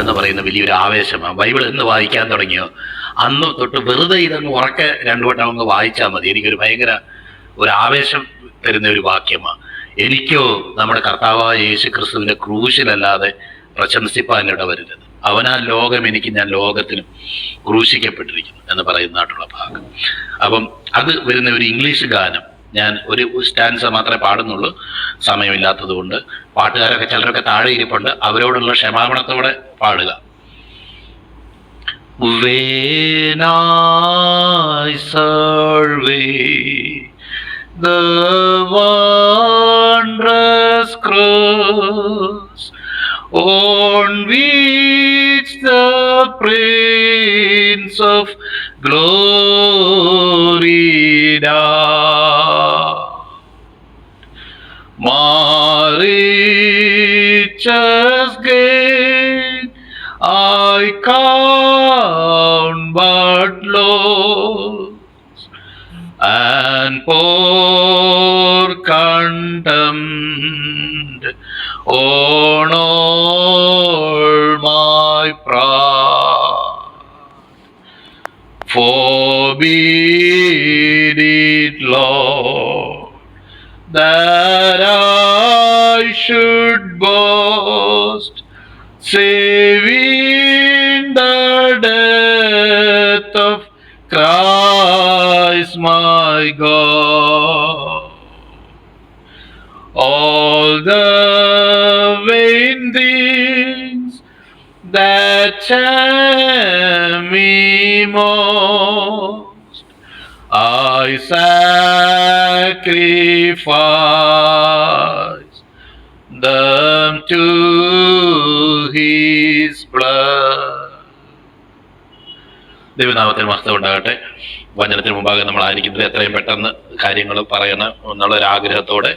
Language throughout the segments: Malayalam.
എന്ന് പറയുന്ന വലിയൊരു ആവേശമാണ്. ബൈബിൾ എന്ന് വായിക്കാൻ തുടങ്ങിയോ അന്ന് തൊട്ട് വെറുതെ ഇതങ്ങ് ഉറക്കെ രണ്ടു വട്ടം അങ്ങ് വായിച്ചാൽ മതി. എനിക്കൊരു ഭയങ്കര ഒരു ആവേശം തരുന്ന ഒരു വാക്യമാണ്. എനിക്കോ നമ്മുടെ കർത്താവായ യേശു ക്രിസ്തുവിന്റെ ക്രൂശിലല്ലാതെ പ്രശംസിപ്പാൻ ഇടവരുത്. അവനാൽ ലോകം എനിക്ക്, ഞാൻ ലോകത്തിനും ക്രൂശിക്കപ്പെട്ടിരിക്കുന്നു എന്ന് പറയുന്നതായിട്ടുള്ള ഭാഗം. അപ്പം അത് വരുന്ന ഒരു ഇംഗ്ലീഷ് ഗാനം ഞാൻ ഒരു സ്റ്റാൻസ മാത്രമേ പാടുന്നുള്ളൂ, സമയമില്ലാത്തത് കൊണ്ട്. പാട്ടുകാരൊക്കെ ചിലരൊക്കെ താഴെ ഇരിപ്പുണ്ട്, അവരോടുള്ള ക്ഷമാപണത്തോടെ പാടുക. When I survey the wondrous cross on which the Prince of Glory died, my riches gain I count but loss, and pour contempt on all my pride. Forbid it, Lord, that I should boast, save in the death of Christ my God. All the vain things that charm me most, I sacrifice them to His blood. ദൈവനാമത്തിന് മഹത്വം ഉണ്ടാകട്ടെ. വചനത്തിന് മുമ്പാകെ നമ്മളായിരിക്കുന്നത് എത്രയും പെട്ടെന്ന് കാര്യങ്ങൾ പറയണം എന്നുള്ളൊരു ആഗ്രഹത്തോടെ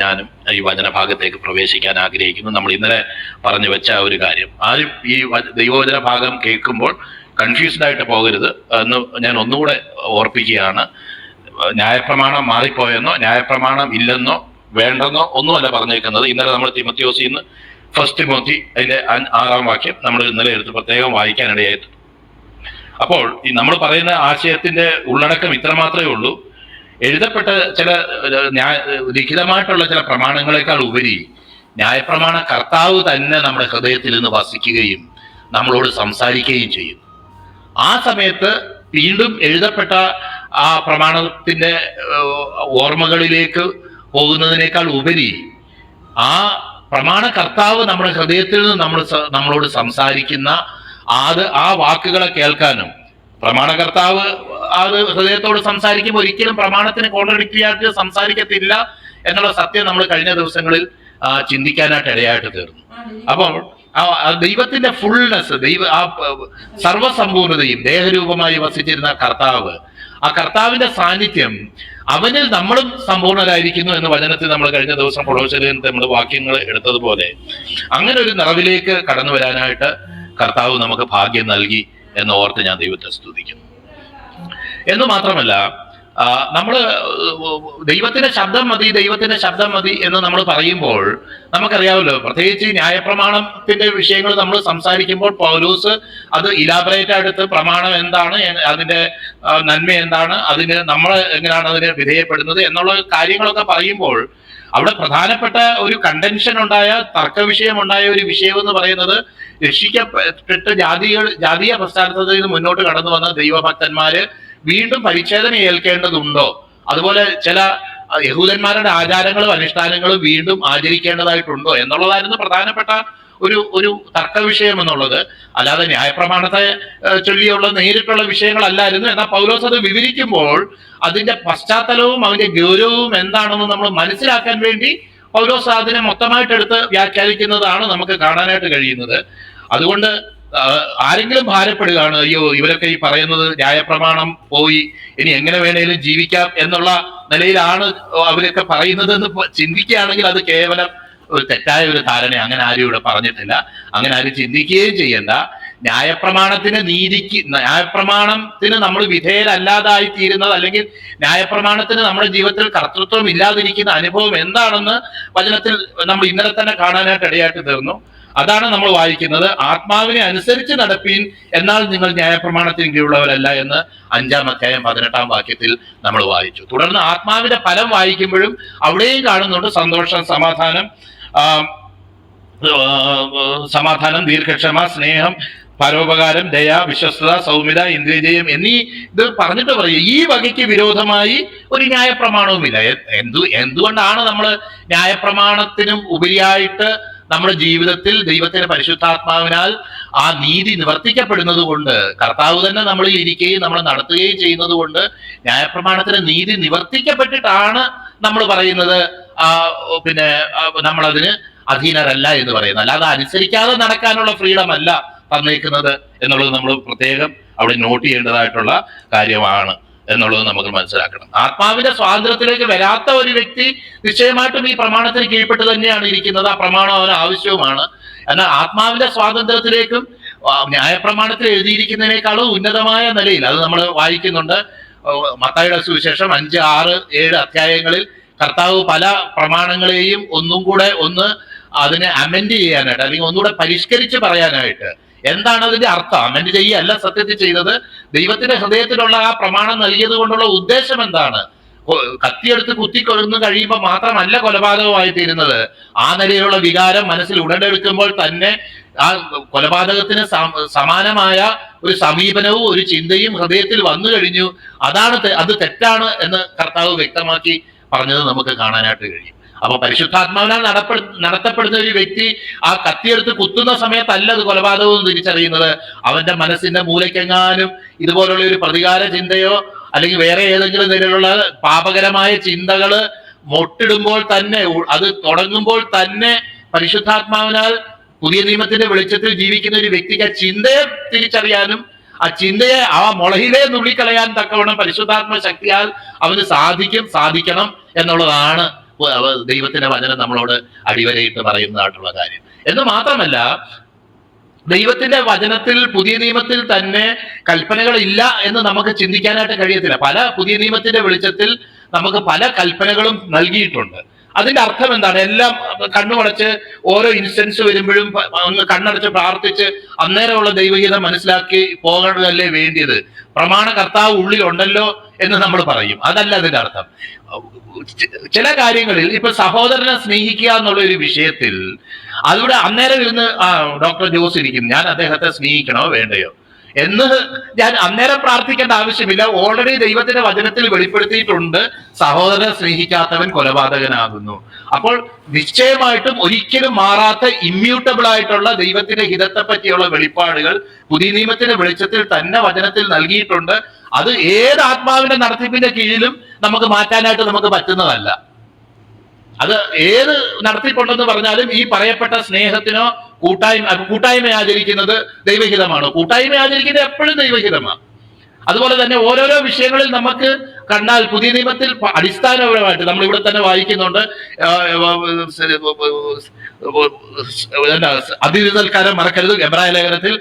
ഞാനും ഈ വചനഭാഗത്തേക്ക് പ്രവേശിക്കാൻ ആഗ്രഹിക്കുന്നു. നമ്മൾ ഇന്നലെ പറഞ്ഞു വെച്ച ഒരു കാര്യം, ആരും ഈ ദൈവവചന ഭാഗം കേൾക്കുമ്പോൾ കൺഫ്യൂസ്ഡ് ആയിട്ട് പോകരുത് എന്ന് ഞാൻ ഒന്നുകൂടെ ഓർപ്പിക്കുകയാണ്. ന്യായപ്രമാണം മാറിപ്പോയെന്നോ ന്യായപ്രമാണം ഇല്ലെന്നോ വേണ്ടെന്നോ ഒന്നുമല്ല പറഞ്ഞേക്കുന്നത്. ഇന്നലെ നമ്മൾ തിമോത്തിയോസിന്ന് 1 തിമോത്തി അതിന്റെ 6-ാം വാക്യം നമ്മൾ ഇന്നലെ എടുത്ത് പ്രത്യേകം വായിക്കാനിടയായിട്ട്. അപ്പോൾ ഈ നമ്മൾ പറയുന്ന ആശയത്തിന്റെ ഉള്ളടക്കം ഇത്ര മാത്രമേ ഉള്ളൂ. എഴുതപ്പെട്ട ചില ലിഖിതമായിട്ടുള്ള ചില പ്രമാണങ്ങളെക്കാൾ ഉപരി ന്യായപ്രമാണ കർത്താവ് തന്നെ നമ്മുടെ ഹൃദയത്തിൽ നിന്ന് വസിക്കുകയും നമ്മളോട് സംസാരിക്കുകയും ചെയ്യുന്നു. ആ സമയത്ത് വീണ്ടും എഴുതപ്പെട്ട ആ പ്രമാണത്തിന്റെ ഓർമ്മകളിലേക്ക് പോകുന്നതിനേക്കാൾ ഉപരി ആ പ്രമാണ കർത്താവ് നമ്മുടെ ഹൃദയത്തിൽ നിന്ന് നമ്മളോട് സംസാരിക്കുന്ന ആ വാക്കുകളെ കേൾക്കാനും, പ്രമാണകർത്താവ് അത് ഹൃദയത്തോട് സംസാരിക്കുമ്പോൾ ഒരിക്കലും പ്രമാണത്തിന് കോൺട്രഡിക്റ്റ് ആയിട്ട് സംസാരിക്കത്തില്ല എന്നുള്ള സത്യം നമ്മൾ കഴിഞ്ഞ ദിവസങ്ങളിൽ ചിന്തിക്കാനായിട്ട് ഇടയായിട്ട് തീർന്നു. അപ്പോൾ ദൈവത്തിന്റെ ഫുൾനെസ്, ആ സർവസമ്പൂർണതയും ദേഹരൂപമായി വസിച്ചിരുന്ന കർത്താവ്, ആ കർത്താവിന്റെ സാന്നിധ്യം, അവനിൽ നമ്മളും സമ്പൂർണ്ണരായിരിക്കുന്നു എന്ന് വചനത്തിൽ നമ്മൾ കഴിഞ്ഞ ദിവസം കൊളോസ്യരിൽ നമ്മൾ വാക്യങ്ങൾ എടുത്തതുപോലെ അങ്ങനെ ഒരു നിറവിലേക്ക് കടന്നു വരാനായിട്ട് കർത്താവ് നമുക്ക് ഭാഗ്യം നൽകി എന്ന് ഓർത്ത് ഞാൻ ദൈവത്തെ സ്തുതിക്കുന്നു. എന്ന് മാത്രമല്ല, നമ്മൾ ദൈവത്തിന്റെ ശബ്ദം മതി എന്ന് നമ്മൾ പറയുമ്പോൾ നമുക്കറിയാമല്ലോ, പ്രത്യേകിച്ച് ന്യായപ്രമാണത്തിന്റെ വിഷയങ്ങൾ നമ്മൾ സംസാരിക്കുമ്പോൾ പൗലോസ് അത് ഇലാബറേറ്റ് എടുത്ത് പ്രമാണം എന്താണ്, അതിന്റെ നന്മ എന്താണ്, അതിന് നമ്മൾ എങ്ങനെയാണ് അതിന് വിധേയപ്പെടുന്നത് എന്നുള്ള കാര്യങ്ങളൊക്കെ പറയുമ്പോൾ അവിടെ പ്രധാനപ്പെട്ട ഒരു കണ്ടൻഷൻ ഉണ്ടായ, തർക്ക വിഷയമുണ്ടായ ഒരു വിഷയം എന്ന് പറയുന്നത്, രക്ഷിക്കപ്പെട്ട് ജാതീയ പശ്ചാത്തലത്തിൽ നിന്ന് മുന്നോട്ട് കടന്നു വന്ന ദൈവഭക്തന്മാര് വീണ്ടും പരിച്ഛേദന ഏൽക്കേണ്ടതുണ്ടോ, അതുപോലെ ചില യഹൂദന്മാരുടെ ആചാരങ്ങളും അനുഷ്ഠാനങ്ങളും വീണ്ടും ആചരിക്കേണ്ടതായിട്ടുണ്ടോ എന്നുള്ളതായിരുന്നു പ്രധാനപ്പെട്ട ഒരു തർക്ക വിഷയം എന്നുള്ളത്. അല്ലാതെ ന്യായപ്രമാണത്തെ ചൊല്ലിയുള്ള നേരിട്ടുള്ള വിഷയങ്ങളല്ലായിരുന്നു. എന്നാൽ പൗലോസ് അത് വിവരിക്കുമ്പോൾ അതിന്റെ പശ്ചാത്തലവും അതിന്റെ ഗൗരവവും എന്താണെന്ന് നമ്മൾ മനസ്സിലാക്കാൻ വേണ്ടി പൗലോസ് അതിനെ മൊത്തമായിട്ട് എടുത്ത് വ്യാഖ്യാനിക്കുന്നതാണ് നമുക്ക് കാണാനായിട്ട് കഴിയുന്നത്. അതുകൊണ്ട് ആരെങ്കിലും ഭാരപ്പെടുകയാണ്, അയ്യോ ഇവരൊക്കെ ഈ പറയുന്നത് ന്യായപ്രമാണം പോയി ഇനി എങ്ങനെ വേണേലും ജീവിക്കാം എന്നുള്ള നിലയിലാണ് അവരൊക്കെ പറയുന്നത് എന്ന് ചിന്തിക്കുകയാണെങ്കിൽ അത് കേവലം ഒരു തെറ്റായ ഒരു ധാരണ. അങ്ങനെ ആരും ഇവിടെ പറഞ്ഞിട്ടില്ല, അങ്ങനെ ആരും ചിന്തിക്കുകയും ചെയ്യണ്ട. ന്യായപ്രമാണത്തിന് നമ്മൾ വിധേയരല്ലാതായി തീരുന്നത്, അല്ലെങ്കിൽ ന്യായപ്രമാണത്തിന് നമ്മുടെ ജീവിതത്തിൽ കർത്തൃത്വം ഇല്ലാതിരിക്കുന്ന അനുഭവം എന്താണെന്ന് വചനത്തിൽ നമ്മൾ ഇന്നലെ തന്നെ കാണാനായിട്ട് ഇടയായിട്ട് തീർന്നു. അതാണ് നമ്മൾ വായിക്കുന്നത്. ആത്മാവിനെ അനുസരിച്ച് നടപ്പീൻ, എന്നാൽ നിങ്ങൾ ന്യായപ്രമാണത്തിന് കീഴുള്ളവരല്ല എന്ന് 5-ാം അധ്യായം 18-ാം വാക്യത്തിൽ നമ്മൾ വായിച്ചു. തുടർന്ന് ആത്മാവിന്റെ ഫലം വായിക്കുമ്പോഴും അവിടെയും കാണുന്നുണ്ട് സന്തോഷം, സമാധാനം, ദീർഘക്ഷമ, സ്നേഹം, പരോപകാരം, ദയ, വിശ്വസ്തത, സൗമ്യത, ഇന്ദ്രിയജയം എന്നീ ഇത് പറഞ്ഞിട്ട് പറയും ഈ വകയ്ക്ക് വിരോധമായി ഒരു ന്യായപ്രമാണവുമില്ല. എന്തുകൊണ്ടാണ് നമ്മൾ ന്യായപ്രമാണത്തിനും ഉപരിയായിട്ട് നമ്മുടെ ജീവിതത്തിൽ ദൈവത്തിന്റെ പരിശുദ്ധാത്മാവിനാൽ ആ നീതി നിവർത്തിക്കപ്പെടുന്നത് കൊണ്ട്, കർത്താവ് തന്നെ നമ്മളിൽ ഇരിക്കുകയും നമ്മൾ നടത്തുകയും ചെയ്യുന്നത് കൊണ്ട് ന്യായപ്രമാണത്തിന് നീതി നിവർത്തിക്കപ്പെട്ടിട്ടാണ് നമ്മൾ പറയുന്നത് നമ്മളതിന് അധീനരല്ല എന്ന് പറയുന്നത്. അല്ലാതെ അനുസരിക്കാതെ നടക്കാനുള്ള ഫ്രീഡം അല്ല തന്നേക്കുന്നത് എന്നുള്ളത് നമ്മൾ പ്രത്യേകം അവിടെ നോട്ട് ചെയ്യേണ്ടതായിട്ടുള്ള കാര്യമാണ് എന്നുള്ളത് നമുക്ക് മനസ്സിലാക്കണം. ആത്മാവിന്റെ സ്വാതന്ത്ര്യത്തിലേക്ക് വരാത്ത ഒരു വ്യക്തി നിശ്ചയമായിട്ടും ഈ പ്രമാണത്തിന് കീഴ്പ്പെട്ട് തന്നെയാണ് ഇരിക്കുന്നത്. ആ പ്രമാണം അവന് ആവശ്യവുമാണ്. എന്നാൽ ആത്മാവിന്റെ സ്വാതന്ത്ര്യത്തിലേക്കും ന്യായപ്രമാണത്തിൽ എഴുതിയിരിക്കുന്നതിനേക്കാളും ഉന്നതമായ നിലയിൽ അത് നമ്മൾ വായിക്കുന്നുണ്ട്. മത്തായിയുടെ സുവിശേഷം 5, 6, 7 അധ്യായങ്ങളിൽ കർത്താവ് പല പ്രമാണങ്ങളെയും ഒന്നും കൂടെ അതിനെ അമെൻഡ് ചെയ്യാനായിട്ട്, അല്ലെങ്കിൽ ഒന്നുകൂടെ പരിഷ്കരിച്ച് പറയാനായിട്ട്, എന്താണ് അതിന്റെ അർത്ഥം, അമെൻഡ് ചെയ്യല്ല സത്യത്തിൽ ചെയ്തത്, ദൈവത്തിന്റെ ഹൃദയത്തിലുള്ള ആ പ്രമാണം നൽകിയത് കൊണ്ടുള്ള ഉദ്ദേശം എന്താണ്, കത്തിയെടുത്ത് കുത്തിക്കൊള്ളുന്നു കഴിയുമ്പോൾ മാത്രമല്ല കൊലപാതകമായി തീരുന്നത്. ആ നിലയിലുള്ള വികാരം മനസ്സിൽ ഉടലെടുക്കുമ്പോൾ തന്നെ ആ കൊലപാതകത്തിന് സമാനമായ ഒരു സമീപനവും ഒരു ചിന്തയും ഹൃദയത്തിൽ വന്നു കഴിഞ്ഞു. അത് തെറ്റാണ് എന്ന് കർത്താവ് വ്യക്തമാക്കി പറഞ്ഞത് നമുക്ക് കാണാനായിട്ട് കഴിയും. അപ്പൊ പരിശുദ്ധാത്മാവിനാൽ നടത്തപ്പെടുന്ന ഒരു വ്യക്തി ആ കത്തിയെടുത്ത് കുത്തുന്ന സമയത്തല്ല അത് കൊലപാതകവും തിരിച്ചറിയുന്നത്. അവന്റെ മനസ്സിന്റെ മൂലയ്ക്കെങ്ങാനും ഇതുപോലുള്ള ഒരു പ്രതികാര ചിന്തയോ അല്ലെങ്കിൽ വേറെ ഏതെങ്കിലും നിലയിലുള്ള പാപകരമായ ചിന്തകള് മൊട്ടിടുമ്പോൾ തന്നെ, അത് തുടങ്ങുമ്പോൾ തന്നെ പരിശുദ്ധാത്മാവിനാൽ പുതിയ നിയമത്തിന്റെ വെളിച്ചത്തിൽ ജീവിക്കുന്ന ഒരു വ്യക്തിക്ക് ആ ചിന്തയെ തിരിച്ചറിയാനും ആ ചിന്തയെ ആ മുളയിലെ നുള്ളിക്കളയാൻ തക്കവണ്ണം പരിശുദ്ധാത്മ ശക്തിയാൽ അവന് സാധിക്കണം എന്നുള്ളതാണ് ദൈവത്തിന്റെ വചനം നമ്മളോട് അടിവരയിട്ട് പറയുന്നതായിട്ടുള്ള കാര്യം. എന്ന് മാത്രമല്ല, ദൈവത്തിന്റെ വചനത്തിൽ പുതിയ നിയമത്തിൽ തന്നെ കൽപ്പനകളില്ല എന്ന് നമുക്ക് ചിന്തിക്കാനായിട്ട് കഴിയത്തില്ല. പുതിയ നിയമത്തിന്റെ വെളിച്ചത്തിൽ നമുക്ക് പല കൽപ്പനകളും നൽകിയിട്ടുണ്ട്. അതിന്റെ അർത്ഥം എന്താണ്? എല്ലാം കണ്ണുമടച്ച് ഓരോ ഇൻസ്റ്റൻസ് വരുമ്പോഴും കണ്ണടച്ച് പ്രാർത്ഥിച്ച് അന്നേരമുള്ള ദൈവഗീതം മനസ്സിലാക്കി പോകേണ്ടതല്ലേ വേണ്ടിയത്? പ്രമാണ കർത്താവ് ഉള്ളിലുണ്ടല്ലോ എന്ന് നമ്മൾ പറയും. അതല്ല അതിന്റെ അർത്ഥം. ചില കാര്യങ്ങളിൽ ഇപ്പൊ സഹോദരനെ സ്നേഹിക്കുക എന്നുള്ള ഒരു വിഷയത്തിൽ അതിവിടെ അന്നേരം ഇരുന്ന് ഡോക്ടർ ജോസ് ഇരിക്കും, ഞാൻ അദ്ദേഹത്തെ സ്നേഹിക്കണോ വേണ്ടയോ എന്ന് ഞാൻ അന്നേരം പ്രാർത്ഥിക്കേണ്ട ആവശ്യമില്ല. ഓൾറെഡി ദൈവത്തിന്റെ വചനത്തിൽ വെളിപ്പെടുത്തിയിട്ടുണ്ട്, സഹോദരനെ സ്നേഹിക്കാത്തവൻ കൊലപാതകനാകുന്നു. അപ്പോൾ നിശ്ചയമായിട്ടും ഒരിക്കലും മാറാത്ത ഇമ്മ്യൂട്ടബിൾ ആയിട്ടുള്ള ദൈവത്തിന്റെ ഹിതത്തെ പറ്റിയുള്ള വെളിപ്പാടുകൾ പുതിയ നിയമത്തിന്റെ വെളിച്ചത്തിൽ തന്നെ വചനത്തിൽ നൽകിയിട്ടുണ്ട്. അത് ഏത് ആത്മാവിന്റെ നടത്തിപ്പിന്റെ കീഴിലും നമുക്ക് മാറ്റാനായിട്ട് നമുക്ക് പറ്റുന്നതല്ല. അത് ഏത് നടത്തിപ്പുണ്ടെന്ന് പറഞ്ഞാലും ഈ പറയപ്പെട്ട സ്നേഹത്തിനോ കൂട്ടായ്മ ആചരിക്കുന്നത് ദൈവഹിതമാണ്. കൂട്ടായ്മ ആചരിക്കുന്നത് എപ്പോഴും ദൈവഹിതമാണ്. അതുപോലെ തന്നെ ഓരോരോ വിഷയങ്ങളിൽ നമുക്ക് കണ്ടാൽ പുതിയ നിയമത്തിൽ അടിസ്ഥാനപരമായിട്ട് നമ്മൾ ഇവിടെ തന്നെ വായിക്കുന്നുണ്ട്, അതിഥിസൽക്കാരം മറക്കരുത്, എബ്രായ ലേഖനത്തിൽ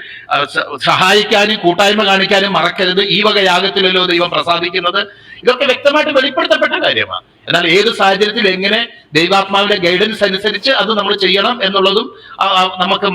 സഹായിക്കാനും കൂട്ടായ്മ കാണിക്കാനും മറക്കരുത്, ഈ വക യാഗത്തിലല്ലോ ദൈവം പ്രസാദിക്കുന്നത്. ഇതൊക്കെ വ്യക്തമായിട്ട് വെളിപ്പെടുത്തപ്പെട്ട കാര്യമാണ്. എന്നാൽ ഏത് സാഹചര്യത്തിൽ എങ്ങനെ ദൈവാത്മാവിന്റെ ഗൈഡൻസ് അനുസരിച്ച് അത് നമ്മൾ ചെയ്യണം എന്നുള്ളതും നമുക്ക്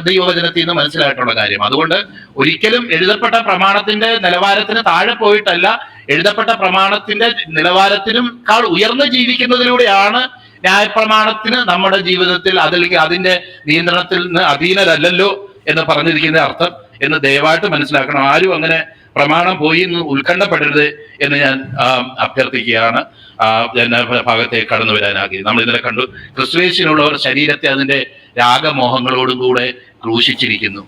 ദൈവവചനത്തിൽ നിന്ന് മനസ്സിലായിട്ടുള്ള കാര്യം. അതുകൊണ്ട് ഒരിക്കലും എഴുതപ്പെട്ട പ്രമാണത്തിന്റെ നിലവാരത്തിന് താഴെ പോയിട്ടല്ല, എഴുതപ്പെട്ട പ്രമാണത്തിന്റെ നിലവാരത്തിനേക്കാൾ ഉയർന്ന് ജീവിക്കുന്നതിലൂടെയാണ് ന്യായപ്രമാണത്തിന് നമ്മുടെ ജീവിതത്തിൽ അതല്ലെങ്കിൽ അതിന്റെ നിയന്ത്രണത്തിൽ നിന്ന് അധീനരല്ലല്ലോ എന്ന് പറഞ്ഞിരിക്കുന്ന അർത്ഥം എന്ന് ദയവായിട്ട് മനസ്സിലാക്കണം. ആരും അങ്ങനെ പ്രമാണം പോയി എന്ന് ഉത്കണ്ഠപ്പെടരുത് എന്ന് ഞാൻ അഭ്യർത്ഥിക്കുകയാണ്. ഭാഗത്തേക്ക് കടന്നു വരാനാക്കി നമ്മൾ ഇന്നലെ കണ്ടു, ക്രിസ്തുയേശുവിനുള്ളവർ ശരീരത്തെ അതിന്റെ രാഗമോഹങ്ങളോടും കൂടെ ക്രൂശിച്ചിരിക്കുന്നു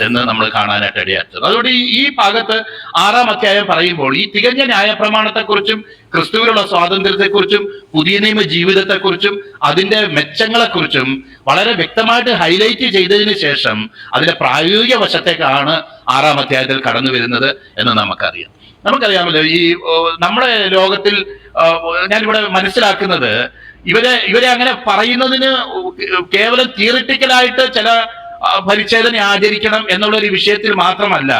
എന്ന് നമ്മൾ കാണാനായിട്ട് ഇടയാച്ചത്. അതുകൊണ്ട് ഈ ഭാഗത്ത് 6-ാം അധ്യായം പറയുമ്പോൾ ഈ തികഞ്ഞ ന്യായപ്രമാണത്തെക്കുറിച്ചും ക്രിസ്തുവിലുള്ള സ്വാതന്ത്ര്യത്തെക്കുറിച്ചും പുതിയ നിയമ ജീവിതത്തെക്കുറിച്ചും അതിന്റെ മെച്ചങ്ങളെക്കുറിച്ചും വളരെ വ്യക്തമായിട്ട് ഹൈലൈറ്റ് ചെയ്തതിന് ശേഷം അതിന്റെ പ്രായോഗിക വശത്തേക്കാണ് 6-ാം അധ്യായത്തിൽ കടന്നു വരുന്നത് എന്ന് നമുക്കറിയാമല്ലോ. ഈ നമ്മുടെ ലോകത്തിൽ ഞാനിവിടെ മനസ്സിലാക്കുന്നത് ഇവരെ അങ്ങനെ പറയുന്നതിന് കേവലം തിയറിറ്റിക്കലായിട്ട് ചില പരിച്ഛേദന ആചരിക്കണം എന്നുള്ള ഒരു വിഷയത്തിൽ മാത്രമല്ല,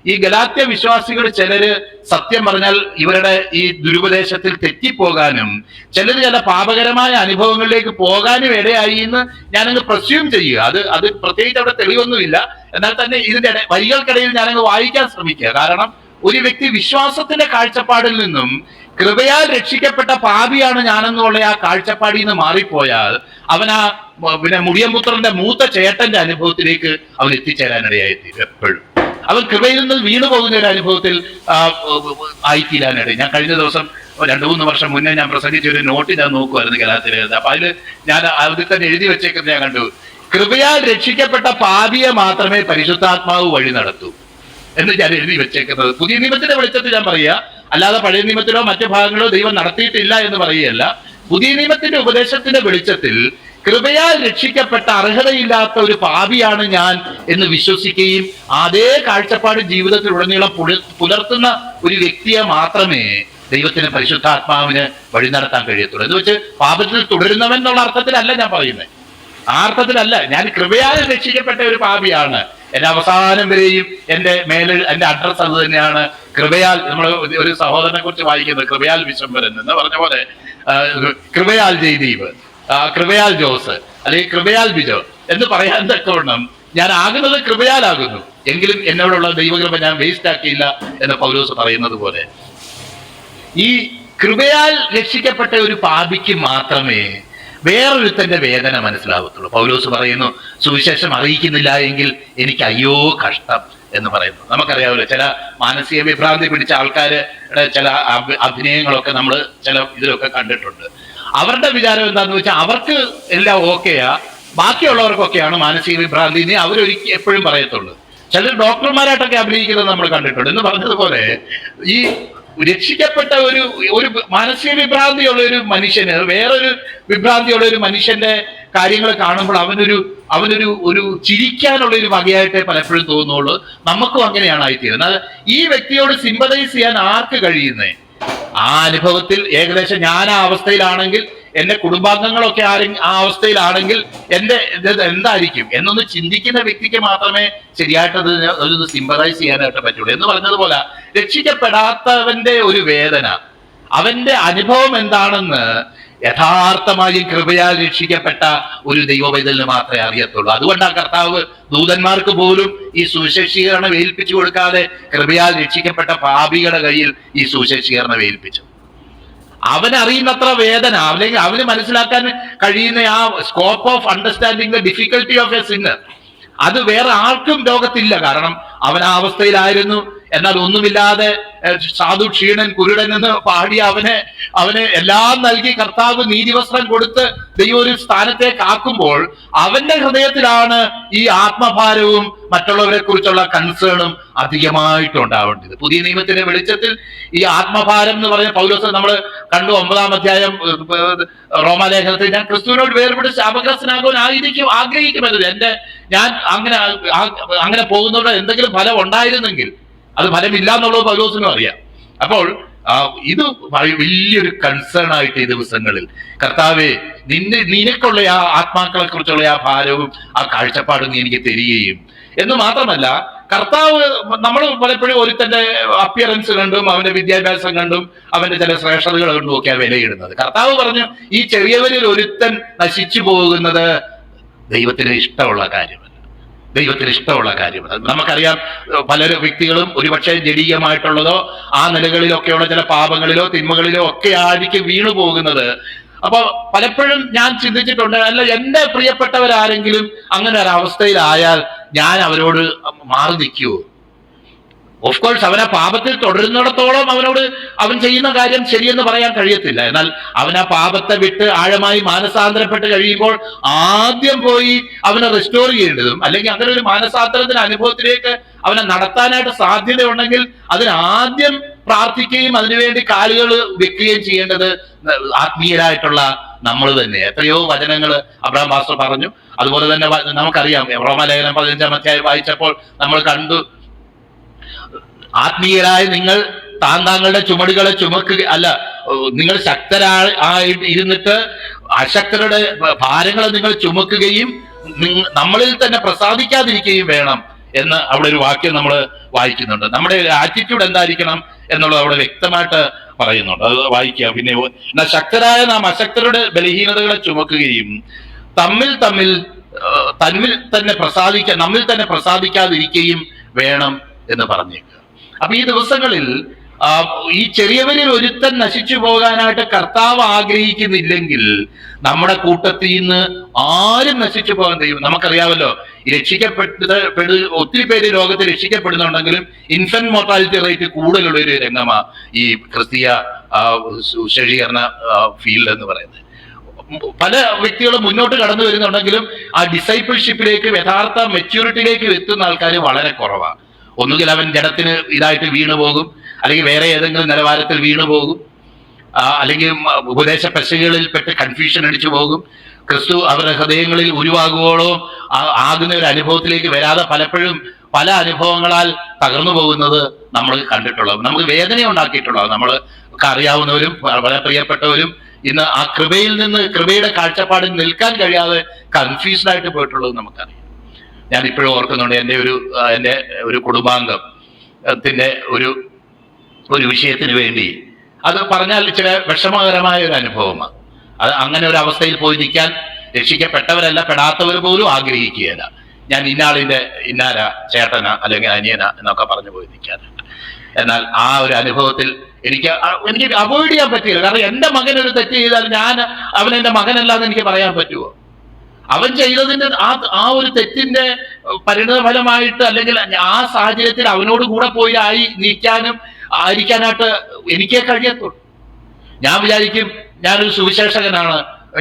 ഈ ഗലാത്യ വിശ്വാസികൾ ചിലര് സത്യം പറഞ്ഞാൽ ഇവരുടെ ഈ ദുരുപദേശത്തിൽ തെറ്റിപ്പോകാനും ചിലര് ചില പാപകരമായ അനുഭവങ്ങളിലേക്ക് പോകാനും ഇടയായി എന്ന് ഞാനങ്ങ് പ്രസ്യൂം ചെയ്യുക. അത് പ്രത്യേകിച്ച് അവിടെ തെളിവൊന്നുമില്ല. എന്നാൽ തന്നെ ഇതിന്റെ വരികൾക്കിടയിൽ ഞാനങ്ങ് വായിക്കാൻ ശ്രമിക്കുക. കാരണം ഒരു വ്യക്തി വിശ്വാസത്തിന്റെ കാഴ്ചപ്പാടിൽ നിന്നും കൃപയാൽ രക്ഷിക്കപ്പെട്ട പാപിയാണ് ഞാനെന്നുള്ള ആ കാഴ്ചപ്പാടിൽ നിന്ന് മാറിപ്പോയാൽ അവൻ ആ മുടിയമ്പുത്രന്റെ മൂത്ത ചേട്ടന്റെ അനുഭവത്തിലേക്ക് അവൻ എത്തിച്ചേരാനിടയായിത്തീരും. എപ്പോഴും അവൻ കൃപയിൽ നിന്ന് വീണു പോകുന്ന ഒരു അനുഭവത്തിൽ ആയിത്തീരാനിടയിൽ. ഞാൻ കഴിഞ്ഞ ദിവസം 2-3 വർഷം മുന്നേ ഞാൻ പ്രസംഗിച്ച ഒരു നോട്ട് ഞാൻ നോക്കുമായിരുന്നു ഗലാത്യയിലെഴുതുന്നത്. അപ്പൊ അതിൽ ഞാൻ അതിൽ തന്നെ എഴുതി വെച്ചേക്കുന്നത് ഞാൻ കണ്ടു, കൃപയാൽ രക്ഷിക്കപ്പെട്ട പാപിയെ മാത്രമേ പരിശുദ്ധാത്മാവ് വഴി നടത്തൂ എന്ന് ഞാൻ എഴുതി വെച്ചേക്കുന്നത്. പുതിയ നിയമത്തിന്റെ വെളിച്ചത്തിൽ ഞാൻ പറയുക, അല്ലാതെ പഴയ നിയമത്തിലോ മറ്റു ഭാഗങ്ങളോ ദൈവം നടത്തിയിട്ടില്ല എന്ന് പറയുകയല്ല. പുതിയ നിയമത്തിന്റെ ഉപദേശത്തിന്റെ വെളിച്ചത്തിൽ കൃപയാൽ രക്ഷിക്കപ്പെട്ട അർഹതയില്ലാത്ത ഒരു പാപിയാണ് ഞാൻ എന്ന് വിശ്വസിക്കുകയും അതേ കാഴ്ചപ്പാട് ജീവിതത്തിൽ ഉടനീളം പുലർത്തുന്ന ഒരു വ്യക്തിയെ മാത്രമേ ദൈവത്തിന് പരിശുദ്ധാത്മാവിന് വഴി നടത്താൻ കഴിയത്തുള്ളൂ. എന്ന് വെച്ച് പാപത്തിൽ തുടരുന്നവൻ എന്നുള്ള അർത്ഥത്തിലല്ല ഞാൻ പറയുന്നത്. ആ അർത്ഥത്തിലല്ല. ഞാൻ കൃപയാൽ രക്ഷിക്കപ്പെട്ട ഒരു പാപിയാണ്. എന്റെ അവസാനം വരെയും എന്റെ അഡ്രസ് അത് തന്നെയാണ്. കൃപയാൽ, നമ്മൾ ഒരു സഹോദരനെ കുറിച്ച് വായിക്കുന്നത് കൃപയാൽ വിശ്വംഭരൻ എന്ന് പറഞ്ഞ പോലെ, കൃപയാൽ ജയ്ദീപ്, കൃപയാൽ ജോസ്, അല്ലെങ്കിൽ കൃപയാൽ ബിജോ എന്ന് പറയാൻ തക്കവണ്ണം ഞാൻ ആകുന്നത് കൃപയാലാകുന്നു, എങ്കിലും എന്നോടുള്ള ദൈവകൃപ ഞാൻ വേസ്റ്റ് ആക്കിയില്ല എന്ന് പൗലോസ് പറയുന്നത് പോലെ, ഈ കൃപയാൽ രക്ഷിക്കപ്പെട്ട ഒരു പാപിക്ക് മാത്രമേ വേറൊരുത്തന്റെ വേദന മനസ്സിലാവത്തുള്ളൂ. പൗലോസ് പറയുന്നു, സുവിശേഷം അറിയിക്കുന്നില്ല എങ്കിൽ എനിക്ക് അയ്യോ കഷ്ടം എന്ന് പറയുന്നു. നമുക്കറിയാമല്ലോ, ചില മാനസിക വിഭ്രാന്തി പിടിച്ച ആൾക്കാരുടെ ചില അഭിനയങ്ങളൊക്കെ നമ്മൾ ചില ഇതിലൊക്കെ കണ്ടിട്ടുണ്ട്. അവരുടെ വിചാരം എന്താണെന്ന് വെച്ചാൽ അവർക്ക് എല്ലാം ഓക്കെയാ, ബാക്കിയുള്ളവർക്കൊക്കെയാണ് മാനസിക വിഭ്രാന്തി എന്ന് അവരൊരിക്കലും എപ്പോഴും പറയത്തുള്ളൂ. ചിലർ ഡോക്ടർമാരായിട്ടൊക്കെ അഭിനയിക്കുന്നത് നമ്മൾ കണ്ടിട്ടുണ്ട്. എന്ന് പറഞ്ഞതുപോലെ ഈ രക്ഷിക്കപ്പെട്ട ഒരു മാനസിക വിഭ്രാന്തിയുള്ള ഒരു മനുഷ്യന് വേറൊരു വിഭ്രാന്തിയുള്ള ഒരു മനുഷ്യന്റെ കാര്യങ്ങൾ കാണുമ്പോൾ അവനൊരു ചിരിക്കാനുള്ള ഒരു വകയായിട്ടേ പലപ്പോഴും തോന്നുള്ളൂ. നമുക്കും അങ്ങനെയാണ് ആയിത്തീരുന്നത്. ഈ വ്യക്തിയോട് സിമ്പതൈസ് ചെയ്യാൻ ആർക്ക് കഴിയുന്നേ? ആ അനുഭവത്തിൽ ഏകദേശം ഞാൻ ആ അവസ്ഥയിലാണെങ്കിൽ, എന്റെ കുടുംബാംഗങ്ങളൊക്കെ ആ അവസ്ഥയിലാണെങ്കിൽ എന്റെ എന്തായിരിക്കും എന്നൊന്ന് ചിന്തിക്കുന്ന വ്യക്തിക്ക് മാത്രമേ ശരിയായിട്ടത് ഒരു സിമ്പതൈസ് ചെയ്യാനായിട്ട് പറ്റുള്ളൂ. എന്ന് പറഞ്ഞതുപോലെ രക്ഷിക്കപ്പെടാത്തവന്റെ ഒരു വേദന, അവന്റെ അനുഭവം എന്താണെന്ന് യഥാർത്ഥമായും കൃപയാൽ രക്ഷിക്കപ്പെട്ട ഒരു ദൈവവൈതലിന് മാത്രമേ അറിയത്തുള്ളൂ. അതുകൊണ്ടാണ് കർത്താവ് ദൂതന്മാർക്ക് പോലും ഈ സുവിശേഷീകരണം ഏൽപ്പിച്ചു കൊടുക്കാതെ കൃപയാൽ രക്ഷിക്കപ്പെട്ട പാപികളുടെ കയ്യിൽ ഈ സുവിശേഷീകരണം ഏൽപ്പിച്ചു. അവനറിയുന്നത്ര വേദന, അല്ലെങ്കിൽ അവന് മനസ്സിലാക്കാൻ കഴിയുന്ന ആ scope of understanding the difficulty of A Sinner, അത് വേറെ ആർക്കും ലോകത്തില്ല. കാരണം അവൻ ആ അവസ്ഥയിലായിരുന്നു. എന്നാൽ ഒന്നുമില്ലാതെ സാധു ക്ഷീണൻ കുരുടൻ എന്ന് പാടി അവന് എല്ലാം നൽകി കർത്താവ് നീതിവസ്ത്രം കൊടുത്ത് ദൈവം ഒരു സ്ഥാനത്തേക്ക് ആക്കുമ്പോൾ അവന്റെ ഹൃദയത്തിലാണ് ഈ ആത്മഭാരവും മറ്റുള്ളവരെ കുറിച്ചുള്ള കൺസേണും അധികമായിട്ടുണ്ടാവേണ്ടത്. പുതിയ നിയമത്തിന്റെ വെളിച്ചത്തിൽ ഈ ആത്മഭാരം എന്ന് പറഞ്ഞ പൗലോസ് നമ്മൾ കണ്ടു 9-ാം അധ്യായം റോമാലേഖനത്തിൽ, ഞാൻ ക്രിസ്തുവിനോട് വേർപെട്ട് ശാപഗ്രസ്തനാകാൻ ആഗ്രഹിക്കുമെന്നത് ഞാൻ അങ്ങനെ പോകുന്നതോടെ എന്തെങ്കിലും ഫലം ഉണ്ടായിരുന്നെങ്കിൽ അത് ഫലമില്ല എന്നുള്ളത് പൗലോസിനും അറിയാം. അപ്പോൾ ഇത് വലിയൊരു കൺസേൺ ആയിട്ട് ഈ ദിവസങ്ങളിൽ കർത്താവെ നിനക്കുള്ള ആ ആത്മാക്കളെ കുറിച്ചുള്ള ആ ഭാരവും ആ കാഴ്ചപ്പാടും എനിക്ക് തരികയും എന്ന് മാത്രമല്ല, കർത്താവ് നമ്മൾ പലപ്പോഴും ഒരുത്തന്റെ അപ്പിയറൻസ് കണ്ടും അവന്റെ വിദ്യാഭ്യാസം കണ്ടും അവന്റെ ചില ശ്രേഷ്ഠതകൾ കണ്ടും ഒക്കെയാണ് വിലയിടുന്നത്. കർത്താവ് പറഞ്ഞു, ഈ ചെറിയവരിൽ ഒരുത്തൻ നശിച്ചു പോകുന്നത് ദൈവത്തിന് ഇഷ്ടമുള്ള കാര്യമല്ല. നമുക്കറിയാം, പല വ്യക്തികളും ഒരുപക്ഷെ ജഡീയമായിട്ടുള്ളതോ ആ നിലകളിലൊക്കെയുള്ള ചില പാപങ്ങളിലോ തിന്മകളിലോ ഒക്കെ ആയിരിക്കും വീണു പോകുന്നത്. അപ്പൊ പലപ്പോഴും ഞാൻ ചിന്തിച്ചിട്ടുണ്ട്, അല്ല എന്റെ പ്രിയപ്പെട്ടവരാരെങ്കിലും അങ്ങനെ ഒരു അവസ്ഥയിലായാൽ ഞാൻ അവരോട് മാറി നിൽക്കുവോ? ഓഫ് കോഴ്സ് അവൻ ആ പാപത്തിൽ തുടരുന്നിടത്തോളം അവൻ ചെയ്യുന്ന കാര്യം ശരിയെന്ന് പറയാൻ കഴിയത്തില്ല. എന്നാൽ അവൻ ആ പാപത്തെ വിട്ട് ആഴമായി മാനസാന്തരപ്പെട്ട് കഴിയുമ്പോൾ ആദ്യം പോയി അവനെ റെസ്റ്റോർ ചെയ്യേണ്ടതും, അല്ലെങ്കിൽ അങ്ങനെ ഒരു മാനസാന്തരത്തിന്റെ അനുഭവത്തിലേക്ക് അവനെ നടത്താനായിട്ട് സാധ്യതയുണ്ടെങ്കിൽ അതിനാദ്യം പ്രാർത്ഥിക്കുകയും അതിനുവേണ്ടി കാലുകൾ വെക്കുകയും ചെയ്യേണ്ടത് ആത്മീയരായിട്ടുള്ള നമ്മൾ തന്നെ. എത്രയോ വചനങ്ങൾ അബ്രഹാം പാസ്റ്റർ പറഞ്ഞു. അതുപോലെ തന്നെ നമുക്കറിയാം, റോമാലേഖനം 15-ാം അധ്യായം വായിച്ചപ്പോൾ നമ്മൾ കണ്ടു, ആത്മീയരായ നിങ്ങൾ താങ്കളുടെ ചുമടുകളെ ചുമക്കുക അല്ല, നിങ്ങൾ ശക്തരായി ഇരുന്നിട്ട് അശക്തരുടെ ഭാരങ്ങളെ നിങ്ങൾ ചുമക്കുകയും നമ്മളിൽ തന്നെ പ്രസാദിക്കാതിരിക്കുകയും വേണം എന്ന് അവിടെ ഒരു വാക്യം നമ്മൾ വായിക്കുന്നുണ്ട്. നമ്മുടെ ആറ്റിറ്റ്യൂഡ് എന്തായിരിക്കണം എന്നുള്ളത് അവിടെ വ്യക്തമായിട്ട് പറയുന്നുണ്ട്. അത് വായിക്കുക. പിന്നെ എന്നാൽ ശക്തരായ നാം അശക്തരുടെ ബലഹീനതകളെ ചുമക്കുകയും തമ്മിൽ തന്നെ പ്രസാദിക്കാതിരിക്കുകയും വേണം എന്ന് പറഞ്ഞേക്കുക. അപ്പൊ ഈ ദിവസങ്ങളിൽ ഈ ചെറിയവരിൽ ഒരുത്തൻ നശിച്ചു പോകാനായിട്ട് കർത്താവ് ആഗ്രഹിക്കുന്നില്ലെങ്കിൽ നമ്മുടെ കൂട്ടത്തിൽ നിന്ന് ആരും നശിച്ചു പോകാൻ കഴിയും. നമുക്കറിയാമല്ലോ, ഒത്തിരി പേര് ലോകത്ത് രക്ഷിക്കപ്പെടുന്നുണ്ടെങ്കിലും ഇൻഫന്റ് മോർട്ടാലിറ്റി റേറ്റ് കൂടുതലുള്ള ഒരു രംഗമാ ഈ ക്രിസ്തീയ ശുചീകരണ ഫീൽഡ് എന്ന് പറയുന്നത്. പല വ്യക്തികളും മുന്നോട്ട് കടന്നു വരുന്നുണ്ടെങ്കിലും ആ ഡിസൈപ്പിൾഷിപ്പിലേക്ക്, യഥാർത്ഥ മെച്യൂരിറ്റിയിലേക്ക് എത്തുന്ന ആൾക്കാർ വളരെ കുറവാണ്. ഒന്നുകിൽ അവൻ ജഡത്തിന് ഇതായിട്ട് വീണു പോകും, അല്ലെങ്കിൽ വേറെ ഏതെങ്കിലും നിലവാരത്തിൽ വീണു പോകും, അല്ലെങ്കിൽ ഉപദേശ പെശകളിൽ പെട്ട് കൺഫ്യൂഷൻ അടിച്ചു പോകും. ക്രിസ്തു അവരുടെ ഹൃദയങ്ങളിൽ ഉരുവാകുവോളോ ആകുന്ന ഒരു അനുഭവത്തിലേക്ക് വരാതെ പലപ്പോഴും പല അനുഭവങ്ങളാൽ തകർന്നു പോകുന്നത് നമ്മൾ കണ്ടിട്ടുള്ളത്, നമുക്ക് വേദന ഉണ്ടാക്കിയിട്ടുള്ളത്. നമ്മൾക്ക് അറിയാവുന്നവരും വളരെ പ്രിയപ്പെട്ടവരും ഇന്ന് ആ കൃപയുടെ കാഴ്ചപ്പാടിൽ നിൽക്കാൻ കഴിയാതെ കൺഫ്യൂസ്ഡ് ആയിട്ട് പോയിട്ടുള്ളത് നമുക്കറിയാം. ഞാൻ ഇപ്പോഴും ഓർക്കുന്നുണ്ട്, എൻ്റെ ഒരു കുടുംബാംഗത്തിന്റെ ഒരു വിഷയത്തിന് വേണ്ടി, അത് പറഞ്ഞാൽ ചില വിഷമകരമായ ഒരു അനുഭവമാണ്. അത് അങ്ങനെ ഒരു അവസ്ഥയിൽ പോയി നിൽക്കാൻ രക്ഷിക്കപ്പെട്ടവരല്ല, പെടാത്തവർ പോലും ആഗ്രഹിക്കുകയില്ല. ഞാൻ ഇന്നാര ചേട്ടന അല്ലെങ്കിൽ അനിയന എന്നൊക്കെ പറഞ്ഞു പോയി നിൽക്കാറുണ്ട്. എന്നാൽ ആ ഒരു അനുഭവത്തിൽ എനിക്ക് അവോയ്ഡ് ചെയ്യാൻ പറ്റില്ല. കാരണം എൻ്റെ മകൻ ഒരു തെറ്റ് ചെയ്താൽ അവൻ എൻ്റെ മകനല്ലാന്ന് എനിക്ക് പറയാൻ പറ്റുമോ? അവൻ ചെയ്തതിന്റെ ആ ഒരു തെറ്റിന്റെ പരിണതഫലമായിട്ട് അല്ലെങ്കിൽ ആ സാഹചര്യത്തിൽ അവനോട് കൂടെ പോയി ആയിരിക്കാനായിട്ട് എനിക്കേ കഴിയത്തുള്ളൂ. ഞാൻ വിചാരിക്കും ഞാനൊരു സുവിശേഷകനാണ്,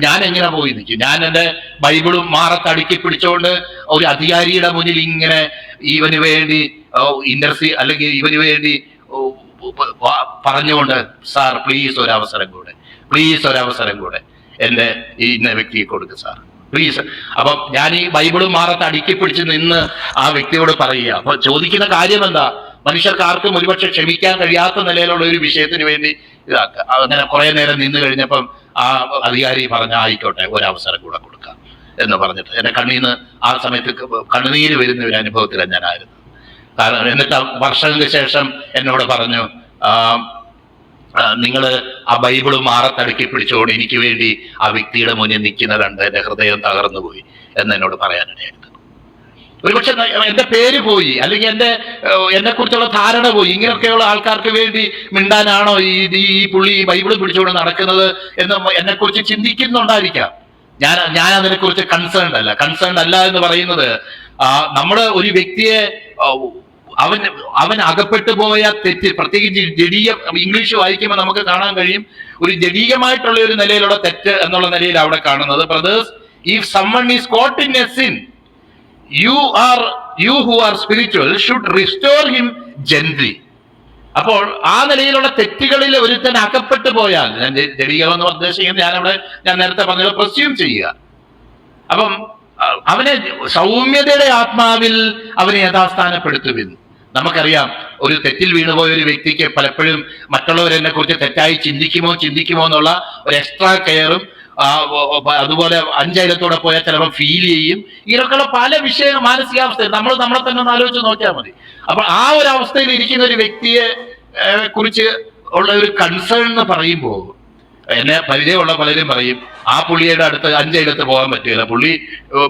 ഞാൻ എങ്ങനെ പോയി നിൽക്കും? ഞാൻ എൻ്റെ ബൈബിളും മാറത്തടുക്കി പിടിച്ചുകൊണ്ട് ഒരു അധികാരിയുടെ മുന്നിൽ ഇങ്ങനെ ഇവന് വേണ്ടി അല്ലെങ്കിൽ ഇവന് വേണ്ടി പറഞ്ഞുകൊണ്ട്, സാർ പ്ലീസ് ഒരു അവസരം കൂടെ എൻ്റെ ഇന്ന വ്യക്തിയെ കൊടുക്കുക സാർ പ്ലീസ്. അപ്പം ഞാൻ ഈ ബൈബിളും മാറത്ത് അടുക്കി പിടിച്ച് നിന്ന് ആ വ്യക്തിയോട് പറയുക. അപ്പൊ ചോദിക്കുന്ന കാര്യം എന്താ? മനുഷ്യർക്ക് ആർക്കും ഒരുപക്ഷെ ക്ഷമിക്കാൻ കഴിയാത്ത നിലയിലുള്ള ഒരു വിഷയത്തിന് വേണ്ടി ഇതാക്കുക. അങ്ങനെ കുറെ നേരം നിന്ന് കഴിഞ്ഞപ്പം ആ അധികാരി പറഞ്ഞ ആയിക്കോട്ടെ ഒരു അവസരം കൂടെ കൊടുക്കാം എന്ന് പറഞ്ഞിട്ട് എന്റെ കണ്ണീന്ന് ആ സമയത്ത് കണ്ണുനീര് വരുന്ന ഒരു അനുഭവത്തിലാണ് ഞാനായിരുന്നു. കാരണം എന്നിട്ട് വർഷങ്ങൾക്ക് ശേഷം എന്നോട് പറഞ്ഞു, നിങ്ങൾ ആ ബൈബിള് മാറത്തടുക്കി പിടിച്ചുകൊണ്ട് എനിക്ക് വേണ്ടി ആ വ്യക്തിയുടെ മുന്നിൽ നിൽക്കുന്ന കണ്ട് എന്റെ ഹൃദയം തകർന്നു പോയി എന്ന് എന്നോട് പറയാനിടയായിരുന്നു. ഒരുപക്ഷെ എന്റെ പേര് പോയി, അല്ലെങ്കിൽ എന്നെ കുറിച്ചുള്ള ധാരണ പോയി. ഇങ്ങനെയൊക്കെയുള്ള ആൾക്കാർക്ക് വേണ്ടി മിണ്ടാനാണോ ഈ പുള്ളി ബൈബിള് പിടിച്ചുകൊണ്ട് നടക്കുന്നത് എന്ന് എന്നെ കുറിച്ച് ചിന്തിക്കുന്നുണ്ടായിരിക്കാം. ഞാൻ അതിനെക്കുറിച്ച് കൺസേൺഡ് അല്ല എന്ന് പറയുന്നത്, നമ്മള് ഒരു വ്യക്തിയെ അവൻ അകപ്പെട്ടു പോയ തെറ്റ്, പ്രത്യേകിച്ച് ജഡീയ, ഇംഗ്ലീഷ് വായിക്കുമ്പോൾ നമുക്ക് കാണാൻ കഴിയും, ഒരു ജഡീയമായിട്ടുള്ള ഒരു നിലയിലുള്ള തെറ്റ് എന്നുള്ള നിലയിൽ അവിടെ കാണുന്നത്, brothers, if someone is caught in a sin, you who are spiritual should restore him gently. അപ്പോൾ ആ നിലയിലുള്ള തെറ്റുകളിൽ ഒരുത്തൻ അകപ്പെട്ടു പോയാൽ, ഞാൻ ജഡീയം എന്ന് ഉദ്ദേശിക്കുന്നത് ഞാൻ നേരത്തെ പറഞ്ഞത് പ്രസ്യൂം ചെയ്യുക. അപ്പം അവനെ സൗമ്യതയുടെ ആത്മാവിൽ അവനെ യഥാസ്ഥാനപ്പെടുത്തുമെന്ന് നമുക്കറിയാം. ഒരു തെറ്റിൽ വീണുപോയ ഒരു വ്യക്തിക്ക് പലപ്പോഴും മറ്റുള്ളവരെന്നെ കുറിച്ച് തെറ്റായി ചിന്തിക്കുമോ എന്നുള്ള ഒരു എക്സ്ട്രാ കെയറും, അതുപോലെ അഞ്ചയലത്തോടെ പോയാൽ ചിലപ്പോൾ ഫീൽ ചെയ്യും. ഇങ്ങനെയൊക്കെയുള്ള പല മാനസികാവസ്ഥയിൽ നമ്മളെ തന്നെ ഒന്ന് ആലോചിച്ച് നോക്കിയാൽ മതി. അപ്പൊ ആ ഒരു അവസ്ഥയിൽ ഇരിക്കുന്ന ഒരു വ്യക്തിയെ കുറിച്ച് ഉള്ള ഒരു കൺസേൺ എന്ന് പറയുമ്പോൾ, എന്നെ പരിചയമുള്ള പലരും പറയും, ആ പുള്ളിയുടെ അടുത്ത് അഞ്ചയിലത്ത് പോകാൻ പറ്റുകയില്ല, പുള്ളി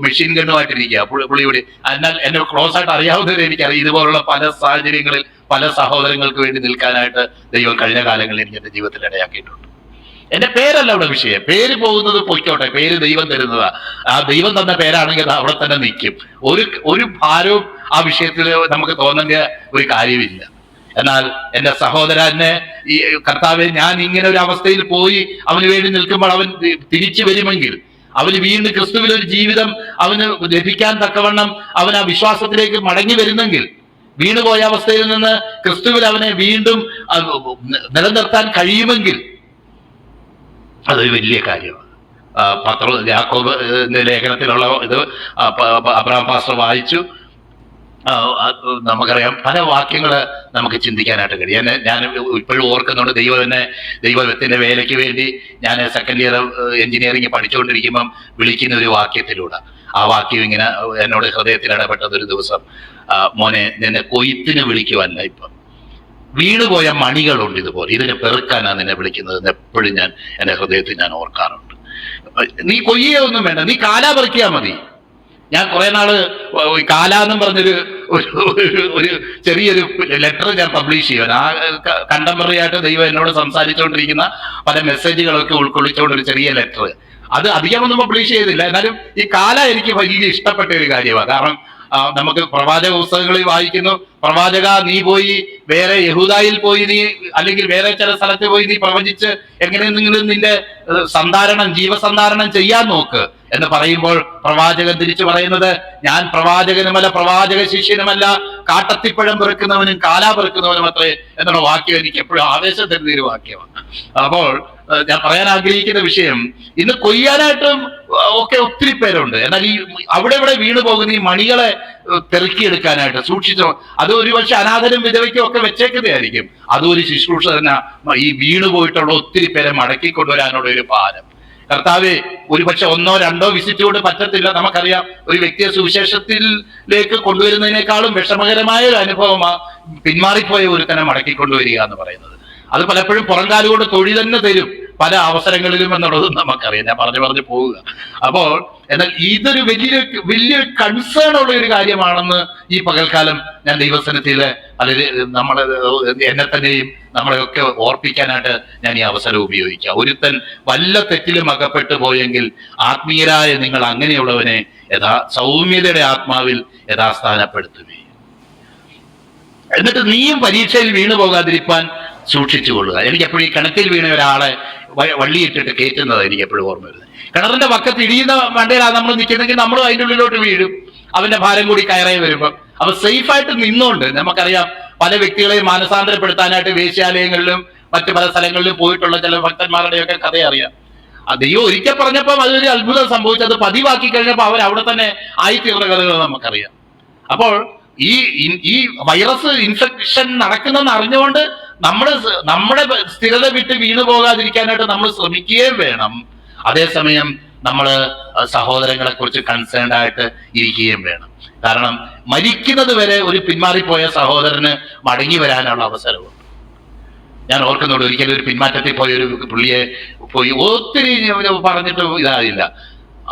മെഷീൻ ഗണ്ണുമായിട്ടിരിക്കുക, പുള്ളി ഇവിടെ. എന്നാൽ എന്നെ ക്ലോസ് ആയിട്ട് അറിയാവുന്നവരെ എനിക്കറിയാം, ഇതുപോലുള്ള പല സാഹചര്യങ്ങളിൽ പല സഹോദരങ്ങൾക്ക് വേണ്ടി നിൽക്കാനായിട്ട് ദൈവം കഴിഞ്ഞ കാലങ്ങളിൽ എനിക്ക് എന്റെ ജീവിതത്തിൽ ഇടയാക്കിയിട്ടുണ്ട്. എന്റെ പേരല്ല അവിടെ വിഷയം, പേര് പോകുന്നത് പൊയ്ക്കോട്ടെ, പേര് ദൈവം തരുന്നതാ. ആ ദൈവം തന്ന പേരാണെങ്കിൽ അവിടെ തന്നെ നിൽക്കും. ഒരു ഭാരവും ആ വിഷയത്തിൽ നമുക്ക് തോന്നേണ്ട ഒരു കാര്യമില്ല. എന്നാൽ എന്റെ സഹോദരനെ ഈ കർത്താവെ, ഞാൻ ഇങ്ങനെ ഒരു അവസ്ഥയിൽ പോയി അവന് വേണ്ടി നിൽക്കുമ്പോൾ അവൻ തിരിച്ചു വരുമെങ്കിൽ, അവന് വീണ്ടും ക്രിസ്തുവിൽ ഒരു ജീവിതം അവന് ലഭിക്കാൻ തക്കവണ്ണം അവൻ ആ വിശ്വാസത്തിലേക്ക് മടങ്ങി വരുന്നെങ്കിൽ, വീണുപോയ അവസ്ഥയിൽ നിന്ന് ക്രിസ്തുവിൽ അവനെ വീണ്ടും നിലനിർത്താൻ കഴിയുമെങ്കിൽ അതൊരു വലിയ കാര്യമാണ്. യാക്കോബ് ലേഖനത്തിലുള്ള ഇത് അബ്രഹാം പാസ്റ്റർ വായിച്ചു. നമുക്കറിയാം, പല വാക്യങ്ങൾ നമുക്ക് ചിന്തിക്കാനായിട്ട് കഴിയും. ഞാൻ ഇപ്പോഴും ഓർക്കുന്നുണ്ട്, ദൈവത്തിന്റെ വേലയ്ക്ക് വേണ്ടി ഞാൻ സെക്കൻഡ് ഇയർ എഞ്ചിനീയറിംഗ് പഠിച്ചുകൊണ്ടിരിക്കുമ്പം വിളിക്കുന്ന ഒരു വാക്യത്തിലൂടെ, ആ വാക്യം ഇങ്ങനെ എന്നോട് ഹൃദയത്തിൽ ഇടപെട്ടത് ഒരു ദിവസം. മോനെ, നിന്നെ കൊയ്ത്തിന് വിളിക്കുവല്ല, ഇപ്പം വീണുപോയ മണികളുണ്ട് ഇതുപോലെ, ഇതിനെ പെറുക്കാനാണ് നിന്നെ വിളിക്കുന്നത്. എപ്പോഴും ഞാൻ എൻ്റെ ഹൃദയത്തിൽ ഞാൻ ഓർക്കാറുണ്ട്. നീ കൊയ്യൊന്നും വേണ്ട, നീ കാലാ പെറുക്കിയാൽ മതി. ഞാൻ കുറെ നാള് കാല എന്നും പറഞ്ഞൊരു ഒരു ചെറിയൊരു ലെറ്റർ ഞാൻ പബ്ലിഷ് ചെയ്യുവാൻ, ആ കണ്ടംപററി ആയിട്ട് ദൈവം എന്നോട് സംസാരിച്ചുകൊണ്ടിരിക്കുന്ന പല മെസ്സേജുകളൊക്കെ ഉൾക്കൊള്ളിച്ചുകൊണ്ട് ഒരു ചെറിയ ലെറ്റർ, അത് അധികമൊന്നും പബ്ലിഷ് ചെയ്തില്ല. എന്നാലും ഈ കാല എനിക്ക് വലിയ ഇഷ്ടപ്പെട്ട ഒരു കാര്യമാണ്. കാരണം നമുക്ക് പ്രവാചക പുസ്തകങ്ങളിൽ വായിക്കുന്നു, പ്രവാചക നീ പോയി വേറെ യഹൂദായിൽ പോയി നീ, അല്ലെങ്കിൽ വേറെ ചില സ്ഥലത്ത് പോയി നീ പ്രവചിച്ച് എങ്ങനെയെങ്കിലും നിന്റെ ജീവസന്ധാരണം ചെയ്യാൻ നോക്ക് എന്ന് പറയുമ്പോൾ പ്രവാചകൻ തിരിച്ചു പറയുന്നത്, ഞാൻ പ്രവാചകനുമല്ല, പ്രവാചക ശിഷ്യനുമല്ല, കാട്ടത്തിപ്പഴം പെറുക്കുന്നവനും കാലാ പെറുക്കുന്നവനും അത്രേ എന്നുള്ള വാക്യം എനിക്ക് എപ്പോഴും ആവേശം തരുന്ന ഒരു വാക്യമാണ്. അപ്പോൾ ഞാൻ പറയാൻ ആഗ്രഹിക്കുന്ന വിഷയം, ഇന്ന് കൊയ്യാനായിട്ടും ഒക്കെ ഒത്തിരി പേരുണ്ട്. എന്നാൽ ഈ അവിടെ ഇവിടെ വീണു പോകുന്ന ഈ മണികളെ പെറുക്കിയെടുക്കാനായിട്ട് സൂക്ഷിച്ചോ, അത് ഒരുപക്ഷെ അനാഥരും വിധവയ്ക്കും ഒക്കെ വെച്ചേക്കുന്നതായിരിക്കും. അതും ഒരു ശുശ്രൂഷ തന്നെ. ഈ വീണു പോയിട്ടുള്ള ഒത്തിരി പേരെ മടക്കി കൊണ്ടുവരാനുള്ള ഒരു ഭാരം. കർത്താവെ, ഒരുപക്ഷെ 1 or 2 വിസിറ്റ് കൊണ്ട് പറ്റത്തില്ല. നമുക്കറിയാം, ഒരു വ്യക്തിയെ സുവിശേഷത്തിലേക്ക് കൊണ്ടുവരുന്നതിനേക്കാളും വിഷമകരമായ ഒരു അനുഭവമാണ് പിന്മാറിപ്പോയ ഒരുത്തനെ മടക്കിക്കൊണ്ടുവരിക എന്ന് പറയുന്നത്. അത് പലപ്പോഴും പുറംകാലുകൊണ്ട് തൊഴി തന്നെ തരും പല അവസരങ്ങളിലും എന്നുള്ളതും നമുക്കറിയാം. ഞാൻ പറഞ്ഞു പോവുക. അപ്പോൾ എന്നാൽ ഇതൊരു വലിയൊരു കൺസേൺ ഉള്ള ഒരു കാര്യമാണെന്ന് ഈ പകൽക്കാലം ഞാൻ ദൈവസന്നിധിയില് എന്നെ തന്നെയും നമ്മളെയൊക്കെ ഓർപ്പിക്കാനായിട്ട് ഞാൻ ഈ അവസരം ഉപയോഗിക്കാം. ഒരുത്തൻ വല്ല തെറ്റിലും അകപ്പെട്ടു പോയെങ്കിൽ ആത്മീയരായ നിങ്ങൾ അങ്ങനെയുള്ളവനെ സൗമ്യതയുടെ ആത്മാവിൽ യഥാസ്ഥാനപ്പെടുത്തുകയും, എന്നിട്ട് നീയും പരീക്ഷയിൽ വീണു പോകാതിരിക്കാൻ സൂക്ഷിച്ചു കൊള്ളുക. എനിക്ക് എപ്പോഴും ഈ കിണറ്റിൽ വീണ ഒരാളെ വള്ളിയിട്ടിട്ട് കയറ്റുന്നത് എനിക്ക് എപ്പോഴും ഓർമ്മ വരുന്നത്. കിണറിന്റെ പക്കത്ത് ഇടിയുന്ന മണ്ടയിലാണ് നമ്മൾ നിൽക്കുന്നെങ്കിൽ നമ്മളും അതിൻ്റെ ഉള്ളിലോട്ട് വീഴും, അവന്റെ ഭാരം കൂടി കയറി വരുമ്പോൾ. അപ്പൊ സേഫായിട്ട് നിന്നുകൊണ്ട്, നമുക്കറിയാം പല വ്യക്തികളെയും മാനസാന്തരപ്പെടുത്താനായിട്ട് വേശ്യാലയങ്ങളിലും മറ്റു പല സ്ഥലങ്ങളിലും പോയിട്ടുള്ള ചില ഭക്തന്മാരുടെയൊക്കെ കഥ അറിയാം. ദൈവം ഒരിക്കൽ പറഞ്ഞപ്പം അതൊരു അത്ഭുതം സംഭവിച്ചു, അത് പതിവാക്കി കഴിഞ്ഞപ്പോൾ അവർ അവിടെ തന്നെ ആയിത്തീർന്ന കഥകൾ നമുക്കറിയാം. അപ്പോൾ ഈ വൈറസ് ഇൻഫെക്ഷൻ നടക്കുന്നെന്ന് അറിഞ്ഞുകൊണ്ട് നമ്മുടെ സ്ഥിരത വിട്ട് വീണു പോകാതിരിക്കാനായിട്ട് നമ്മൾ ശ്രമിക്കുകയും വേണം. അതേസമയം നമ്മൾ സഹോദരങ്ങളെ കുറിച്ച് കൺസേൺഡ് ആയിട്ട് ഇരിക്കുകയും വേണം. കാരണം മരിക്കുന്നത് വരെ ഒരു പിന്മാറിപ്പോയ സഹോദരന് മടങ്ങി വരാനുള്ള അവസരമുണ്ട്. ഞാൻ ഓർക്കുന്നുണ്ട്, ഒരിക്കലും ഒരു പിന്മാറ്റത്തിൽ പോയ ഒരു പുള്ളിയെ പോയി ഒത്തിരി പറഞ്ഞിട്ട് ഇതായില്ല.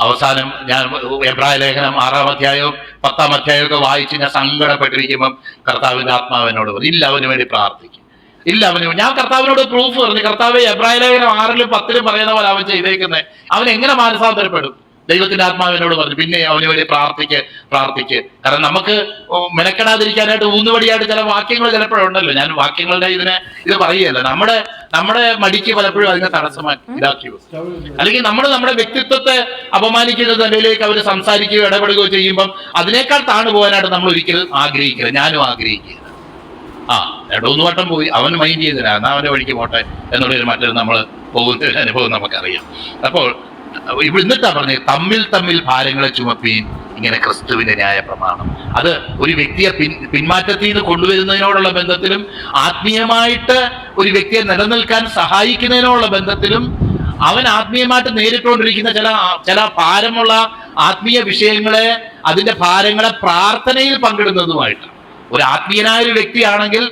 അവസാനം ഞാൻ എബ്രായ ലേഖനം 6-ാം അധ്യായവും 10-ാം അധ്യായവും ഒക്കെ വായിച്ച് ഞാൻ സങ്കടപ്പെട്ടിരിക്കുമ്പം കർത്താവിന്റെ ആത്മാവിനോട് പറഞ്ഞു, ഇല്ല അവന് വേണ്ടി പ്രാർത്ഥിക്കും, ഇല്ല ഞാൻ കർത്താവിനോട് പ്രൂഫ് പറഞ്ഞു, കർത്താവ് എബ്രായ ലേഖനം 6-ലും 10-ലും പറയുന്ന പോലെ അവൻ ചെയ്തേക്കുന്നത്, അവൻ എങ്ങനെ മാനസാന്തരപ്പെടും? ദൈവത്തിന്റെ ആത്മാവിനോട് പറഞ്ഞു, പിന്നെ അവന് വേണ്ടി പ്രാർത്ഥിക്ക്. കാരണം നമുക്ക് മെനക്കെടാതിരിക്കാനായിട്ട് ഊന്നുവടിയായിട്ട് ചില വാക്യങ്ങൾ ചിലപ്പോഴുണ്ടല്ലോ. ഞാൻ വാക്യങ്ങളുടെ ഇത് പറയുകയല്ല, നമ്മുടെ മടിക്ക് പലപ്പോഴും അതിനെ ഇതാക്കി അല്ലെങ്കിൽ നമ്മുടെ വ്യക്തിത്വത്തെ അപമാനിക്കുന്ന നിലയിലേക്ക് അവർ സംസാരിക്കുകയോ ഇടപെടുകയോ ചെയ്യുമ്പം അതിനേക്കാൾ താണു പോകാനായിട്ട് നമ്മൾ ഒരിക്കലും ആഗ്രഹിക്കില്ല. ഞാനും ആഗ്രഹിക്കുക. 2-3 വട്ടം പോയി, അവന് മൈൻഡ് ചെയ്തില്ല, എന്നാ അവന്റെ വഴിക്ക് പോട്ടെ എന്നുള്ളൊരു മറ്റൊരു നമ്മൾ പോകുന്ന ഒരു അനുഭവം നമുക്കറിയാം. അപ്പോൾ എന്നിട്ടാ പറഞ്ഞത്, തമ്മിൽ ഭാരങ്ങളെ ചുമപ്പീൻ, ഇങ്ങനെ ക്രിസ്തുവിന്റെ ന്യായ പ്രമാണം. അത് ഒരു വ്യക്തിയെ പിന്മാറ്റത്തിൽ നിന്ന് കൊണ്ടുവരുന്നതിനോടുള്ള ബന്ധത്തിലും ആത്മീയമായിട്ട് ഒരു വ്യക്തിയെ നിലനിൽക്കാൻ സഹായിക്കുന്നതിനോടുള്ള ബന്ധത്തിലും അവൻ ആത്മീയമായിട്ട് നേരിട്ടുകൊണ്ടിരിക്കുന്ന ചില ഭാരമുള്ള ആത്മീയ വിഷയങ്ങളെ, അതിന്റെ ഭാരങ്ങളെ പ്രാർത്ഥനയിൽ പങ്കിടുന്നതുമായിട്ടാണ്. ഒരു ആത്മീയനായ ഒരു വ്യക്തിയാണെങ്കിൽ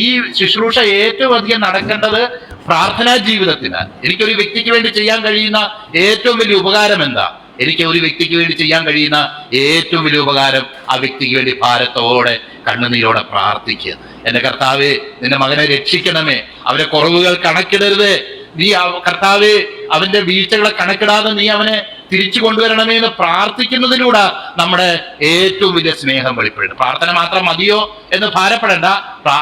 ഈ ശുശ്രൂഷ ഏറ്റവും അധികം നടക്കേണ്ടത് പ്രാർത്ഥനാ ജീവിതത്തിനാൽ. എനിക്കൊരു വ്യക്തിക്ക് വേണ്ടി ചെയ്യാൻ കഴിയുന്ന ഏറ്റവും വലിയ ഉപകാരം എന്താ? എനിക്ക് ഒരു വ്യക്തിക്ക് വേണ്ടി ചെയ്യാൻ കഴിയുന്ന ഏറ്റവും വലിയ ഉപകാരം ആ വ്യക്തിക്ക് വേണ്ടി ഭാരത്തോടെ കണ്ണുനീരോടെ പ്രാർത്ഥിക്കുക. എന്റെ കർത്താവേ, നിന്റെ മകനെ രക്ഷിക്കണമേ, അവന്റെ കുറവുകൾ കണക്കിടരുത്, നീ കർത്താവേ അവന്റെ വീഴ്ചകളെ കണക്കിടാതെ നീ അവനെ തിരിച്ചു കൊണ്ടുവരണമേ എന്ന് പ്രാർത്ഥിക്കുന്നതിലൂടെ നമ്മുടെ ഏറ്റവും വലിയ സ്നേഹം വെളിപ്പെടും. പ്രാർത്ഥന മാത്രം മതിയോ എന്ന് ഭാരപ്പെടേണ്ട.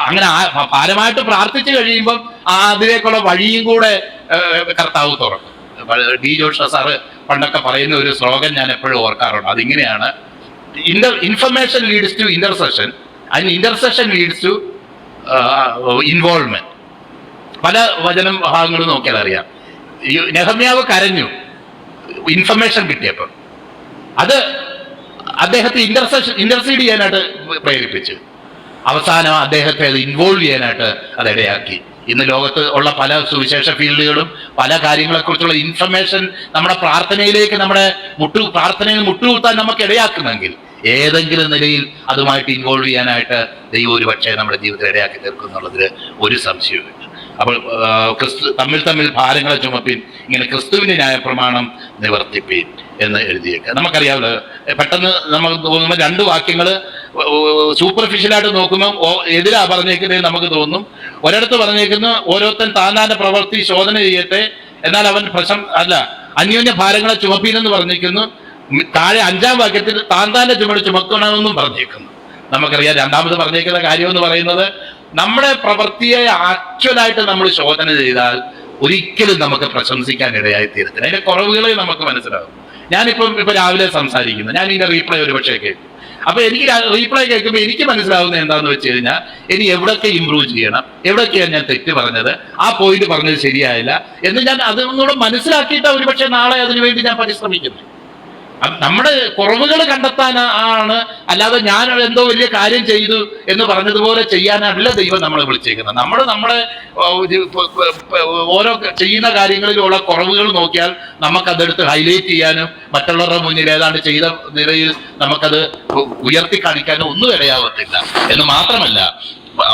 അങ്ങനെ ഭാരമായിട്ട് പ്രാർത്ഥിച്ചു കഴിയുമ്പം അതിലേക്കുള്ള വഴിയും കൂടെ കർത്താവ് തുറക്കും. ഡി ജോഷ സാറ് പണ്ടൊക്കെ പറയുന്ന ഒരു സ്ലോഗൻ ഞാൻ എപ്പോഴും ഓർക്കാറുണ്ട്. അതിങ്ങനെയാണ്, information leads to intercession and intercession leads to involvement. പല വചനം ഭാഗങ്ങളും നോക്കിയാൽ അറിയാം. നെഹമ്യാവ് കരഞ്ഞു ഇൻഫർമേഷൻ കിട്ടിയപ്പോൾ. അത് അദ്ദേഹത്തെ ഇന്റർസീഡ് ചെയ്യാനായിട്ട് പ്രേരിപ്പിച്ചു. അവസാനം അദ്ദേഹത്തെ അത് ഇൻവോൾവ് ചെയ്യാനായിട്ട് അതിടയാക്കി. ഇന്ന് ലോകത്ത് ഉള്ള പല സുവിശേഷ ഫീൽഡുകളും പല കാര്യങ്ങളെക്കുറിച്ചുള്ള ഇൻഫർമേഷൻ നമ്മുടെ പ്രാർത്ഥനയിലേക്ക് പ്രാർത്ഥനയിൽ മുട്ടുകുത്താൻ നമുക്ക് ഇടയാക്കുമെങ്കിൽ ഏതെങ്കിലും നിലയിൽ അതുമായിട്ട് ഇൻവോൾവ് ചെയ്യാനായിട്ട് ദൈവം ഒരു പക്ഷേ നമ്മുടെ ജീവിതത്തിൽ ഇടയാക്കി തീർക്കും എന്നുള്ളതിൽ ഒരു സംശയവുമില്ല. അപ്പോൾ തമ്മിൽ ഭാരങ്ങളെ ചുമപ്പിൻ, ഇങ്ങനെ ക്രിസ്തുവിന്റെ ന്യായപ്രമാണം നിവർത്തിപ്പീൻ എന്ന് എഴുതിയേക്കുക. നമുക്കറിയാമല്ലോ, പെട്ടെന്ന് നമുക്ക് തോന്നുമ്പോൾ രണ്ട് വാക്യങ്ങൾ സൂപ്പർഫിഷ്യലായിട്ട് നോക്കുമ്പോൾ എതിരാ പറഞ്ഞേക്കുന്നത് നമുക്ക് തോന്നും. ഒരിടത്ത് പറഞ്ഞേക്കുന്നു ഓരോരുത്തൻ താനാന്റെ പ്രവൃത്തി ശോധന ചെയ്യട്ടെ, എന്നാൽ അവൻ അന്യോന്യ ഭാരങ്ങളെ ചുമപ്പീനെന്ന് പറഞ്ഞേക്കുന്നു. താഴെ 5-ാം വാക്യത്തിൽ താന്താന്റെ ചുമട് ചുമക്കണമെന്നും പറഞ്ഞേക്കുന്നു. നമുക്കറിയാം രണ്ടാമത് പറഞ്ഞേക്കുന്ന കാര്യം എന്ന് പറയുന്നത് നമ്മുടെ പ്രവൃത്തിയെ ആക്ച്വലായിട്ട് നമ്മൾ ശോധന ചെയ്താൽ ഒരിക്കലും നമുക്ക് പ്രശംസിക്കാൻ ഇടയായി തീരത്തില്ല. അതിന്റെ കുറവുകളെ നമുക്ക് മനസ്സിലാകും. ഇപ്പൊ രാവിലെ സംസാരിക്കുന്നു, ഞാൻ ഇതിന്റെ റീപ്ലൈ ഒരുപക്ഷെ കേൾക്കും. അപ്പൊ എനിക്ക് റീപ്ലൈ കേൾക്കുമ്പോൾ എനിക്ക് മനസ്സിലാവുന്ന എന്താന്ന് വെച്ച് കഴിഞ്ഞാൽ ഇനി എവിടൊക്കെ ഇമ്പ്രൂവ് ചെയ്യണം, എവിടൊക്കെയാണ് ഞാൻ തെറ്റ് പറഞ്ഞത്, ആ പോയിന്റ് പറഞ്ഞത് ശരിയായില്ല എന്ന് ഞാൻ അതൊന്നുകൂടെ മനസ്സിലാക്കിയിട്ട് ഒരുപക്ഷെ നാളെ അതിനുവേണ്ടി ഞാൻ പരിശ്രമിക്കുന്നു. നമ്മുടെ കുറവുകൾ കണ്ടെത്താൻ ആണ്, അല്ലാതെ ഞാൻ എന്തോ വലിയ കാര്യം ചെയ്തു എന്ന് പറഞ്ഞതുപോലെ ചെയ്യാനല്ല ദൈവം നമ്മളെ വിളിച്ചേക്കുന്നത്. നമ്മുടെ ഓരോ ചെയ്യുന്ന കാര്യങ്ങളിലുള്ള കുറവുകൾ നോക്കിയാൽ നമുക്കതെടുത്ത് ഹൈലൈറ്റ് ചെയ്യാനും മറ്റുള്ളവരുടെ മുന്നിൽ ഏതാണ്ട് ചെയ്ത നിലയിൽ നമുക്കത് ഉയർത്തി കാണിക്കാനും ഒന്നും ഇടയാവത്തില്ല. എന്ന് മാത്രമല്ല,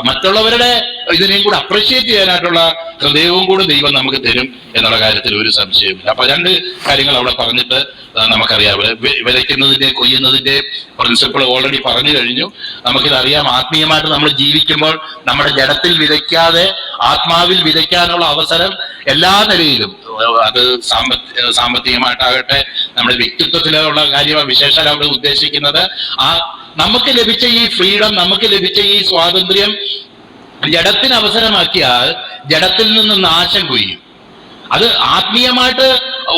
മറ്റുള്ളവരുടെ ഇതിനെയും കൂടെ അപ്രീഷിയേറ്റ് ചെയ്യാനായിട്ടുള്ള ഹൃദയവും കൂടെ ദൈവം നമുക്ക് തരും എന്നുള്ള കാര്യത്തിൽ ഒരു സംശയമില്ല. അപ്പൊ രണ്ട് കാര്യങ്ങൾ അവിടെ പറഞ്ഞിട്ട് നമുക്കറിയാം. വിതയ്ക്കുന്നതിന്റെ കൊയ്യുന്നതിന്റെ പ്രിൻസിപ്പിൾ ഓൾറെഡി പറഞ്ഞു കഴിഞ്ഞു. നമുക്കിതറിയാം, ആത്മീയമായിട്ട് നമ്മൾ ജീവിക്കുമ്പോൾ നമ്മുടെ ജഡത്തിൽ വിതയ്ക്കാതെ ആത്മാവിൽ വിതയ്ക്കാനുള്ള അവസരം എല്ലാ നിലയിലും, അത് സാമ്പത്തികമായിട്ടാകട്ടെ നമ്മുടെ വ്യക്തിത്വത്തിലുള്ള കാര്യമാണ് വിശേഷാൽ അവിടെ ഉദ്ദേശിക്കുന്നത്. നമുക്ക് ലഭിച്ച ഈ ഫ്രീഡം, നമുക്ക് ലഭിച്ച ഈ സ്വാതന്ത്ര്യം ജഡത്തിന് അവസരമാക്കിയാൽ ജഡത്തിൽ നിന്ന് നാശം കൊയ്യും. അത് ആത്മീയമായിട്ട്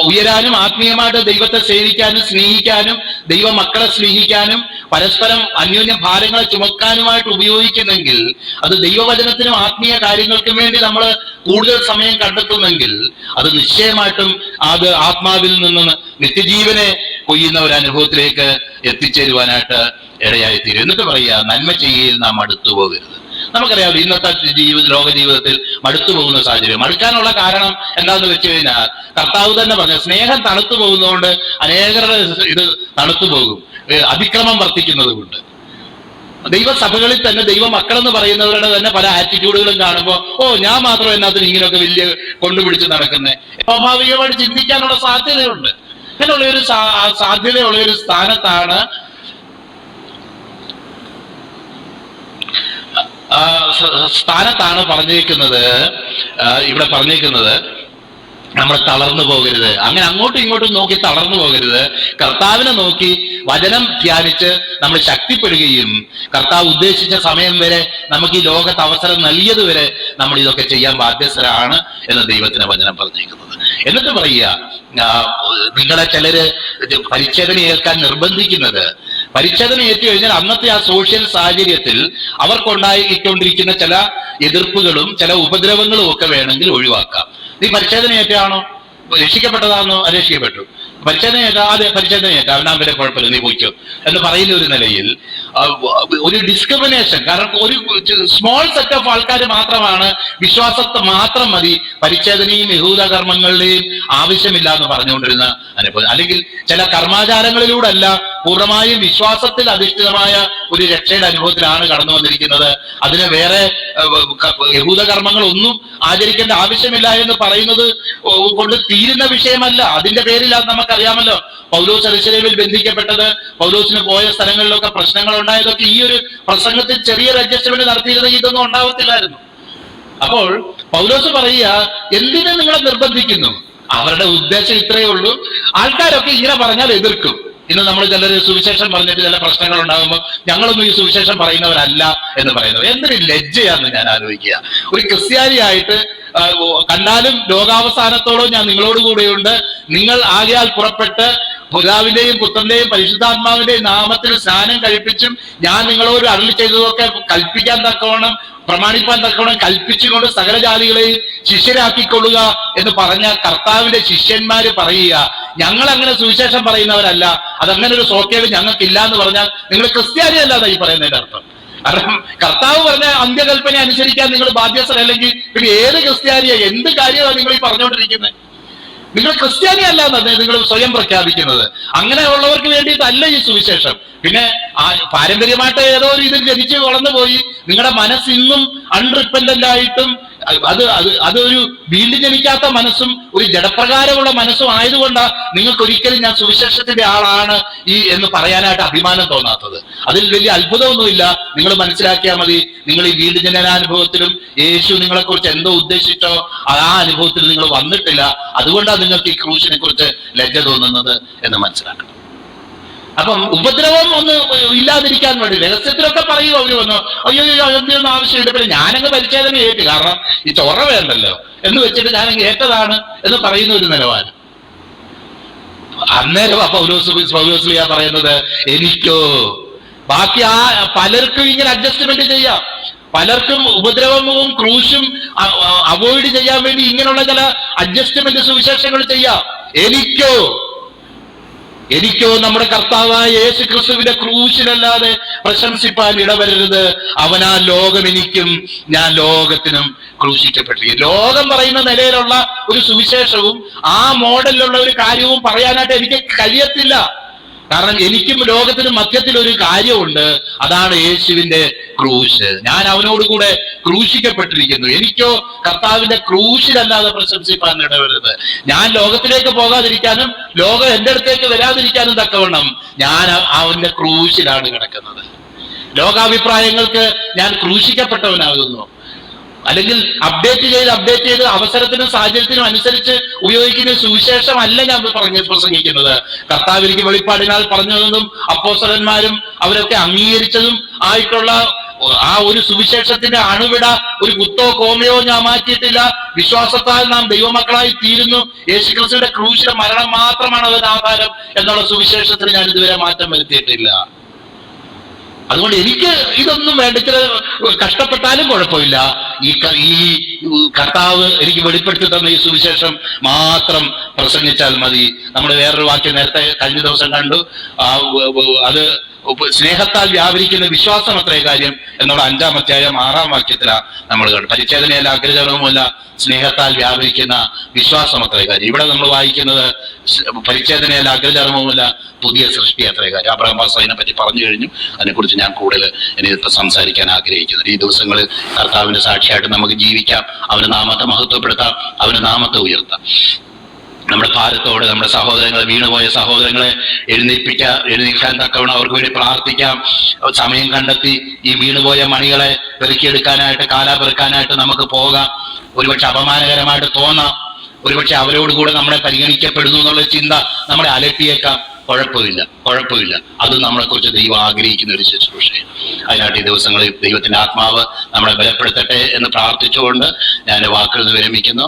ഉയരാനും ആത്മീയമായിട്ട് ദൈവത്തെ സേവിക്കാനും സ്നേഹിക്കാനും ദൈവ മക്കളെ സ്നേഹിക്കാനും പരസ്പരം അന്യോന്യ ഭാരങ്ങളെ ചുമക്കാനുമായിട്ട് ഉപയോഗിക്കുന്നെങ്കിൽ, അത് ദൈവവചനത്തിനും ആത്മീയ കാര്യങ്ങൾക്കും വേണ്ടി നമ്മൾ കൂടുതൽ സമയം കണ്ടെത്തുന്നെങ്കിൽ അത് നിശ്ചയമായിട്ടും അത് ആത്മാവിൽ നിന്ന് നിത്യജീവനെ കൊയ്യുന്ന ഒരു അനുഭവത്തിലേക്ക് എത്തിച്ചേരുവാനായിട്ട് ഇടയായിത്തീരും. എന്നിട്ട് പറയുക, നന്മ ചെയ്യയിൽ നാം മടുത്തു പോകരുത്. നമുക്കറിയാമല്ലോ, ഇന്നത്തെ ലോക ജീവിതത്തിൽ മടുത്തു പോകുന്ന സാഹചര്യം. മടുക്കാനുള്ള കാരണം എന്താണെന്ന് വെച്ച് കഴിഞ്ഞാൽ കർത്താവ് തന്നെ പറഞ്ഞു, സ്നേഹം തണുത്തു പോകുന്നതുകൊണ്ട് അനേകരുടെ ഇത് തണുത്തു പോകും, അതിക്രമം വർദ്ധിക്കുന്നത് കൊണ്ട്. ദൈവസഭകളിൽ തന്നെ ദൈവ മക്കളെന്ന് പറയുന്നവരുടെ തന്നെ പല ആറ്റിറ്റ്യൂഡുകളും കാണുമ്പോൾ ഞാൻ മാത്രം എന്നാത്തിന് ഇങ്ങനെയൊക്കെ വലിയ കൊണ്ടുപിടിച്ച് നടക്കുന്നത് സ്വാഭാവികമായിട്ട് ചിന്തിക്കാനുള്ള സാധ്യതയുണ്ട്. അങ്ങനെയുള്ള ഒരു സാധ്യതയുള്ള ഒരു സ്ഥാനത്താണ് പറഞ്ഞേക്കുന്നത്. ഇവിടെ പറഞ്ഞേക്കുന്നത് നമ്മൾ തളർന്നു പോകരുത്, അങ്ങനെ അങ്ങോട്ടും ഇങ്ങോട്ടും നോക്കി തളർന്നു പോകരുത്. കർത്താവിനെ നോക്കി വചനം ധ്യാനിച്ച് നമ്മൾ ശക്തിപ്പെടുകയും കർത്താവ് ഉദ്ദേശിച്ച സമയം വരെ നമുക്ക് ഈ ലോകത്ത് അവസരം നൽകിയത് വരെ നമ്മൾ ഇതൊക്കെ ചെയ്യാൻ ബാധ്യസ്ഥരാണ് എന്ന് ദൈവത്തിന് വചനം പറഞ്ഞേക്കുന്നത്. എന്നിട്ട് പറയുക, നിങ്ങളെ ചിലര് പരിച്ഛേദന ഏൽക്കാൻ നിർബന്ധിക്കുന്നത്, പരിച്ഛേദന ഏറ്റു കഴിഞ്ഞാൽ അന്നത്തെ ആ സോഷ്യൽ സാഹചര്യത്തിൽ അവർക്കുണ്ടായിക്കൊണ്ടിരിക്കുന്ന ചില എതിർപ്പുകളും ചില ഉപദ്രവങ്ങളും ഒക്കെ വേണമെങ്കിൽ ഒഴിവാക്കാം. നീ പരിച്ഛേദന ഏറ്റാണോ, രക്ഷിക്കപ്പെട്ടതാണോ, രക്ഷിക്കപ്പെട്ടു, പരിച്ഛേദന ഏറ്റാ, അതെ പരിച്ഛേദന ഏറ്റാ, അവനാൻ വരെ കുഴപ്പമില്ല, നീ പോയിക്കോ എന്ന് പറയുന്ന ഒരു നിലയിൽ ഒരു ഡിസ്ക്രിമിനേഷൻ. കാരണം ഒരു സ്മോൾ സെറ്റ് ഓഫ് ആൾക്കാർ മാത്രമാണ്, വിശ്വാസത്തെ മാത്രം മതി, പരിച്ഛേദനയും യഹൂദ കർമ്മങ്ങളുടെയും ആവശ്യമില്ല എന്ന് പറഞ്ഞുകൊണ്ടിരുന്ന അനുഭവം. അല്ലെങ്കിൽ ചില കർമാചാരങ്ങളിലൂടെ അല്ല, പൂർണ്ണമായും വിശ്വാസത്തിൽ അധിഷ്ഠിതമായ ഒരു രക്ഷയുടെ അനുഭവത്തിലാണ് കടന്നു വന്നിരിക്കുന്നത്. അതിന് വേറെ യഹൂദ കർമ്മങ്ങളൊന്നും ആചരിക്കേണ്ട ആവശ്യമില്ല എന്ന് പറയുന്നത് കൊണ്ട് തീരുന്ന വിഷയമല്ല. അതിന്റെ പേരിൽ നമുക്കറിയാമല്ലോ, പൗലോസ് യെരൂശലേമിൽ ബന്ധിക്കപ്പെട്ടത്, പൗലോസിന് പോയ സ്ഥലങ്ങളിലൊക്കെ പ്രശ്നങ്ങൾ ഉണ്ടായതൊക്കെ ഈ ഒരു പ്രസംഗത്തിൽ ചെറിയൊരു അഡ്ജസ്റ്റ്മെന്റ് നടത്തിയിരുന്നെങ്കിൽ ഇതൊന്നും ഉണ്ടാവത്തില്ലായിരുന്നു. അപ്പോൾ പൗലോസ് പറയുക, എന്തിനു നിങ്ങളെ നിർബന്ധിക്കുന്നു? അവരുടെ ഉദ്ദേശം ഇത്രയേ ഉള്ളൂ. ആൾക്കാരൊക്കെ ഇങ്ങനെ പറഞ്ഞാൽ എതിർക്കും. ഇന്ന് നമ്മൾ ചിലർ സുവിശേഷം പറഞ്ഞിട്ട് ചില പ്രശ്നങ്ങൾ ഉണ്ടാകുമ്പോൾ ഞങ്ങളൊന്നും ഈ സുവിശേഷം പറയുന്നവരല്ല എന്ന് പറയുന്നത് എന്തൊരു ലജ്ജയാണെന്ന് ഞാൻ ആലോചിക്കുക. ഒരു ക്രിസ്ത്യാനിയായിട്ട് കണ്ടാലും ലോകാവസാനത്തോളം ഞാൻ നിങ്ങളോട് കൂടെയുണ്ട്, നിങ്ങൾ ആകയാൽ പുറപ്പെട്ട് പിതാവിന്റെയും പുത്രന്റെയും പരിശുദ്ധാത്മാവിന്റെയും നാമത്തിൽ സ്നാനം കഴിപ്പിച്ചും ഞാൻ നിങ്ങളോട് അരുളി ചെയ്തതൊക്കെ കൽപ്പിക്കാൻ തക്കവണ്ണം പ്രമാണിപ്പാൻ തക്കവണ്ണം കൽപ്പിച്ചുകൊണ്ട് സകലജാതികളെയും ശിഷ്യരാക്കിക്കൊള്ളുക എന്ന് പറഞ്ഞ കർത്താവിന്റെ ശിഷ്യന്മാര് പറയുക, ഞങ്ങൾ അങ്ങനെ സുവിശേഷം പറയുന്നവരല്ല, അതങ്ങനെ ഒരു സോക്കേട് ഞങ്ങൾക്കില്ല എന്ന് പറഞ്ഞാൽ നിങ്ങൾ ക്രിസ്ത്യാനി അല്ലാതെ ഈ പറയുന്നതിന്റെ അർത്ഥം. കാരണം കർത്താവ് പറഞ്ഞ അന്ത്യകൽപ്പന അനുസരിക്കാൻ നിങ്ങൾ ബാധ്യസ്ഥരല്ലെങ്കിൽ പിന്നെ ഏത് ക്രിസ്ത്യാനിയെ എന്ത് കാര്യമാണ് നിങ്ങൾ ഈ പറഞ്ഞുകൊണ്ടിരിക്കുന്നത്? നിങ്ങൾ ക്രിസ്ത്യാനി അല്ല എന്നാണ് നിങ്ങൾ സ്വയം പ്രഖ്യാപിക്കുന്നത്. അങ്ങനെയുള്ളവർക്ക് വേണ്ടിയിട്ടല്ല ഈ സുവിശേഷം. പിന്നെ പാരമ്പര്യമായിട്ട് ഏതോ ഒരു ഇതിൽ ജനിച്ച് വളർന്നു പോയി നിങ്ങളുടെ മനസ്സ് ഇന്നും അൺറിപ്പൻഡന്റ് ആയിട്ടും അതൊരു വീണ്ടും ജനിക്കാത്ത മനസ്സും ഒരു ജഡപ്രകാരമുള്ള മനസ്സും ആയതുകൊണ്ടാണ് നിങ്ങൾക്ക് ഒരിക്കലും ഞാൻ സുവിശേഷത്തിന്റെ ആളാണ് എന്ന് പറയാനായിട്ട് അഭിമാനം തോന്നാത്തത്. അതിൽ വലിയ അത്ഭുതമൊന്നുമില്ല. നിങ്ങൾ മനസ്സിലാക്കിയാൽ മതി, നിങ്ങൾ ഈ വീണ്ടും ജനനാനുഭവത്തിലും യേശു നിങ്ങളെ കുറിച്ച് എന്തോ ഉദ്ദേശിച്ചോ ആ അനുഭവത്തിൽ നിങ്ങൾ വന്നിട്ടില്ല. അതുകൊണ്ടാണ് നിങ്ങൾക്ക് ഈ ക്രൂശിനെ കുറിച്ച് ലജ്ജ തോന്നുന്നത് എന്ന് മനസ്സിലാക്കണം. അപ്പം ഉപദ്രവം ഒന്ന് ഇല്ലാതിരിക്കാൻ വേണ്ടി രഹസ്യത്തിലൊക്കെ പറയൂ. അവര് വന്നു അയ്യോ എന്തൊന്നും ആവശ്യമില്ല, പിന്നെ ഞാനങ്ങ് പരിച്ഛേദന ഏറ്റു, കാരണം ഈ ചൊറ വേണ്ടല്ലോ എന്ന് വെച്ചിട്ട് ഞാനങ്ങ് ഏറ്റതാണ് എന്ന് പറയുന്ന ഒരു നിലവാരം. അന്നേരം പൗലോസ്ലീഹ പറയുന്നത് എനിക്കോ ബാക്കി പലർക്കും ഇങ്ങനെ അഡ്ജസ്റ്റ്മെന്റ് ചെയ്യാം, പലർക്കും ഉപദ്രവവും ക്രൂശും അവോയ്ഡ് ചെയ്യാൻ വേണ്ടി ഇങ്ങനെയുള്ള ചില അഡ്ജസ്റ്റ്മെന്റ് സുവിശേഷങ്ങൾ ചെയ്യാം. എനിക്കോ നമ്മുടെ കർത്താവായ യേശു ക്രിസ്തുവിന്റെ ക്രൂശിലല്ലാതെ പ്രശംസിപ്പാൻ ഇടവരരുത്. അവനാ ലോകം എനിക്കും ഞാൻ ലോകത്തിനും ക്രൂശിക്കപ്പെട്ടിരിക്കുന്നു. ലോകം പറയുന്ന നിലയിലുള്ള ഒരു സുവിശേഷവും ആ മോഡലിലുള്ള ഒരു കാര്യവും പറയാനായിട്ട് എനിക്ക് കഴിയത്തില്ല. കാരണം എനിക്കും ലോകത്തിനും മധ്യത്തിൽ ഒരു കാര്യമുണ്ട്, അതാണ് യേശുവിന്റെ ക്രൂശ്. ഞാൻ അവനോടുകൂടെ ക്രൂശിക്കപ്പെട്ടിരിക്കുന്നു. എനിക്കോ കർത്താവിന്റെ ക്രൂശിലല്ലാതെ പ്രശംസിപ്പാൻ ഇടവരുത്. ഞാൻ ലോകത്തിലേക്ക് പോകാതിരിക്കാനും ലോകം എന്റെ അടുത്തേക്ക് വരാതിരിക്കാനും തക്കവണ്ണം ഞാൻ അവന്റെ ക്രൂശിലാണ് കിടക്കുന്നത്. ലോകാഭിപ്രായങ്ങൾക്ക് ഞാൻ ക്രൂശിക്കപ്പെട്ടവനാകുന്നു. അല്ലെങ്കിൽ അപ്ഡേറ്റ് ചെയ്ത് അവസരത്തിനും സാഹചര്യത്തിനും അനുസരിച്ച് ഉപയോഗിക്കുന്ന സുവിശേഷമല്ല ഞാൻ പ്രസംഗിക്കുന്നത്. കർത്താവ് എനിക്ക് വെളിപ്പാടിനാൽ പറഞ്ഞതെന്നും അപ്പോസ്തലന്മാരും അവരൊക്കെ അംഗീകരിച്ചതും ആയിട്ടുള്ള ആ ഒരു സുവിശേഷത്തിന്റെ അണുവിട ഒരു കുത്തോ കോമയോ ഞാൻ മാറ്റിയിട്ടില്ല. വിശ്വാസത്താൽ നാം ദൈവമക്കളായി തീരുന്നു. യേശുക്രിസ്തുവിന്റെ ക്രൂശിലെ മരണം മാത്രമാണ് അതിന് ആധാരം എന്നുള്ള സുവിശേഷത്തിന് ഞാൻ ഇതുവരെ മാറ്റം വരുത്തിയിട്ടില്ല. അതുകൊണ്ട് എനിക്ക് ഇതൊന്നും വേണ്ട, ചില കഷ്ടപ്പെട്ടാലും കുഴപ്പമില്ല. ഈ കർത്താവ് എനിക്ക് വെളിപ്പെടുത്തി തന്ന ഈ സുവിശേഷം മാത്രം പ്രസംഗിച്ചാൽ മതി. നമ്മൾ വേറൊരു വാക്യം നേരത്തെ കഴിഞ്ഞ ദിവസം കണ്ടു, അത് സ്നേഹത്താൽ വ്യാപരിക്കുന്ന വിശ്വാസം അത്രേ കാര്യം എന്നുള്ള 5-ാം അധ്യായം 6-ാം വാക്യത്തിലാണ് നമ്മൾ കണ്ടു. പരിച്ഛേദനയല്ല അഗ്രചരണവുമല്ല, സ്നേഹത്താൽ വ്യാപരിക്കുന്ന വിശ്വാസം അത്രേ കാര്യം. ഇവിടെ നമ്മൾ വായിക്കുന്നത് പരിച്ഛേദനയല്ല അഗ്രചരണവുമല്ല, പുതിയ സൃഷ്ടി അത്രേ കാര്യം. അബ്രഹാം പാസ്റ്റർ അതിനെ പറ്റി പറഞ്ഞു കഴിഞ്ഞു. അതിനെക്കുറിച്ച് ഞാൻ കൂടുതൽ ഇനിയിപ്പോൾ സംസാരിക്കാൻ ആഗ്രഹിക്കുന്നു. ഈ ദിവസങ്ങളിൽ കർത്താവിന്റെ സാക്ഷിയായിട്ട് നമുക്ക് ജീവിക്കാം, അവന്റെ നാമത്തെ മഹത്വപ്പെടുത്താം, അവന്റെ നാമത്തെ ഉയർത്താം. നമ്മുടെ ഭാരത്തോടെ നമ്മുടെ സഹോദരങ്ങളെ, വീണുപോയ സഹോദരങ്ങളെ എഴുന്നേൽക്കാൻ തക്കവണ്ണം അവർക്ക് വേണ്ടി പ്രാർത്ഥിക്കാം. സമയം കണ്ടെത്തി ഈ വീണുപോയ മണികളെ പെറുക്കിയെടുക്കാനായിട്ട്, കാലാപെറുക്കാനായിട്ട് നമുക്ക് പോകാം. ഒരുപക്ഷെ അപമാനകരമായിട്ട് തോന്നാം, ഒരുപക്ഷെ അവരോടുകൂടെ നമ്മളെ പരിഗണിക്കപ്പെടുന്നു എന്നുള്ള ചിന്ത നമ്മളെ അലട്ടിയേക്കാം. കുഴപ്പമില്ല. അത് നമ്മളെക്കുറിച്ച് ദൈവം ആഗ്രഹിക്കുന്ന ഒരു ശുശ്രൂഷയാണ്. അതിനായിട്ട് ഈ ദിവസങ്ങളിൽ ദൈവത്തിന്റെ ആത്മാവ് നമ്മളെ ബലപ്പെടുത്തട്ടെ എന്ന് പ്രാർത്ഥിച്ചുകൊണ്ട് ഞാൻ വാക്കുകൾ വിരമിക്കുന്നു.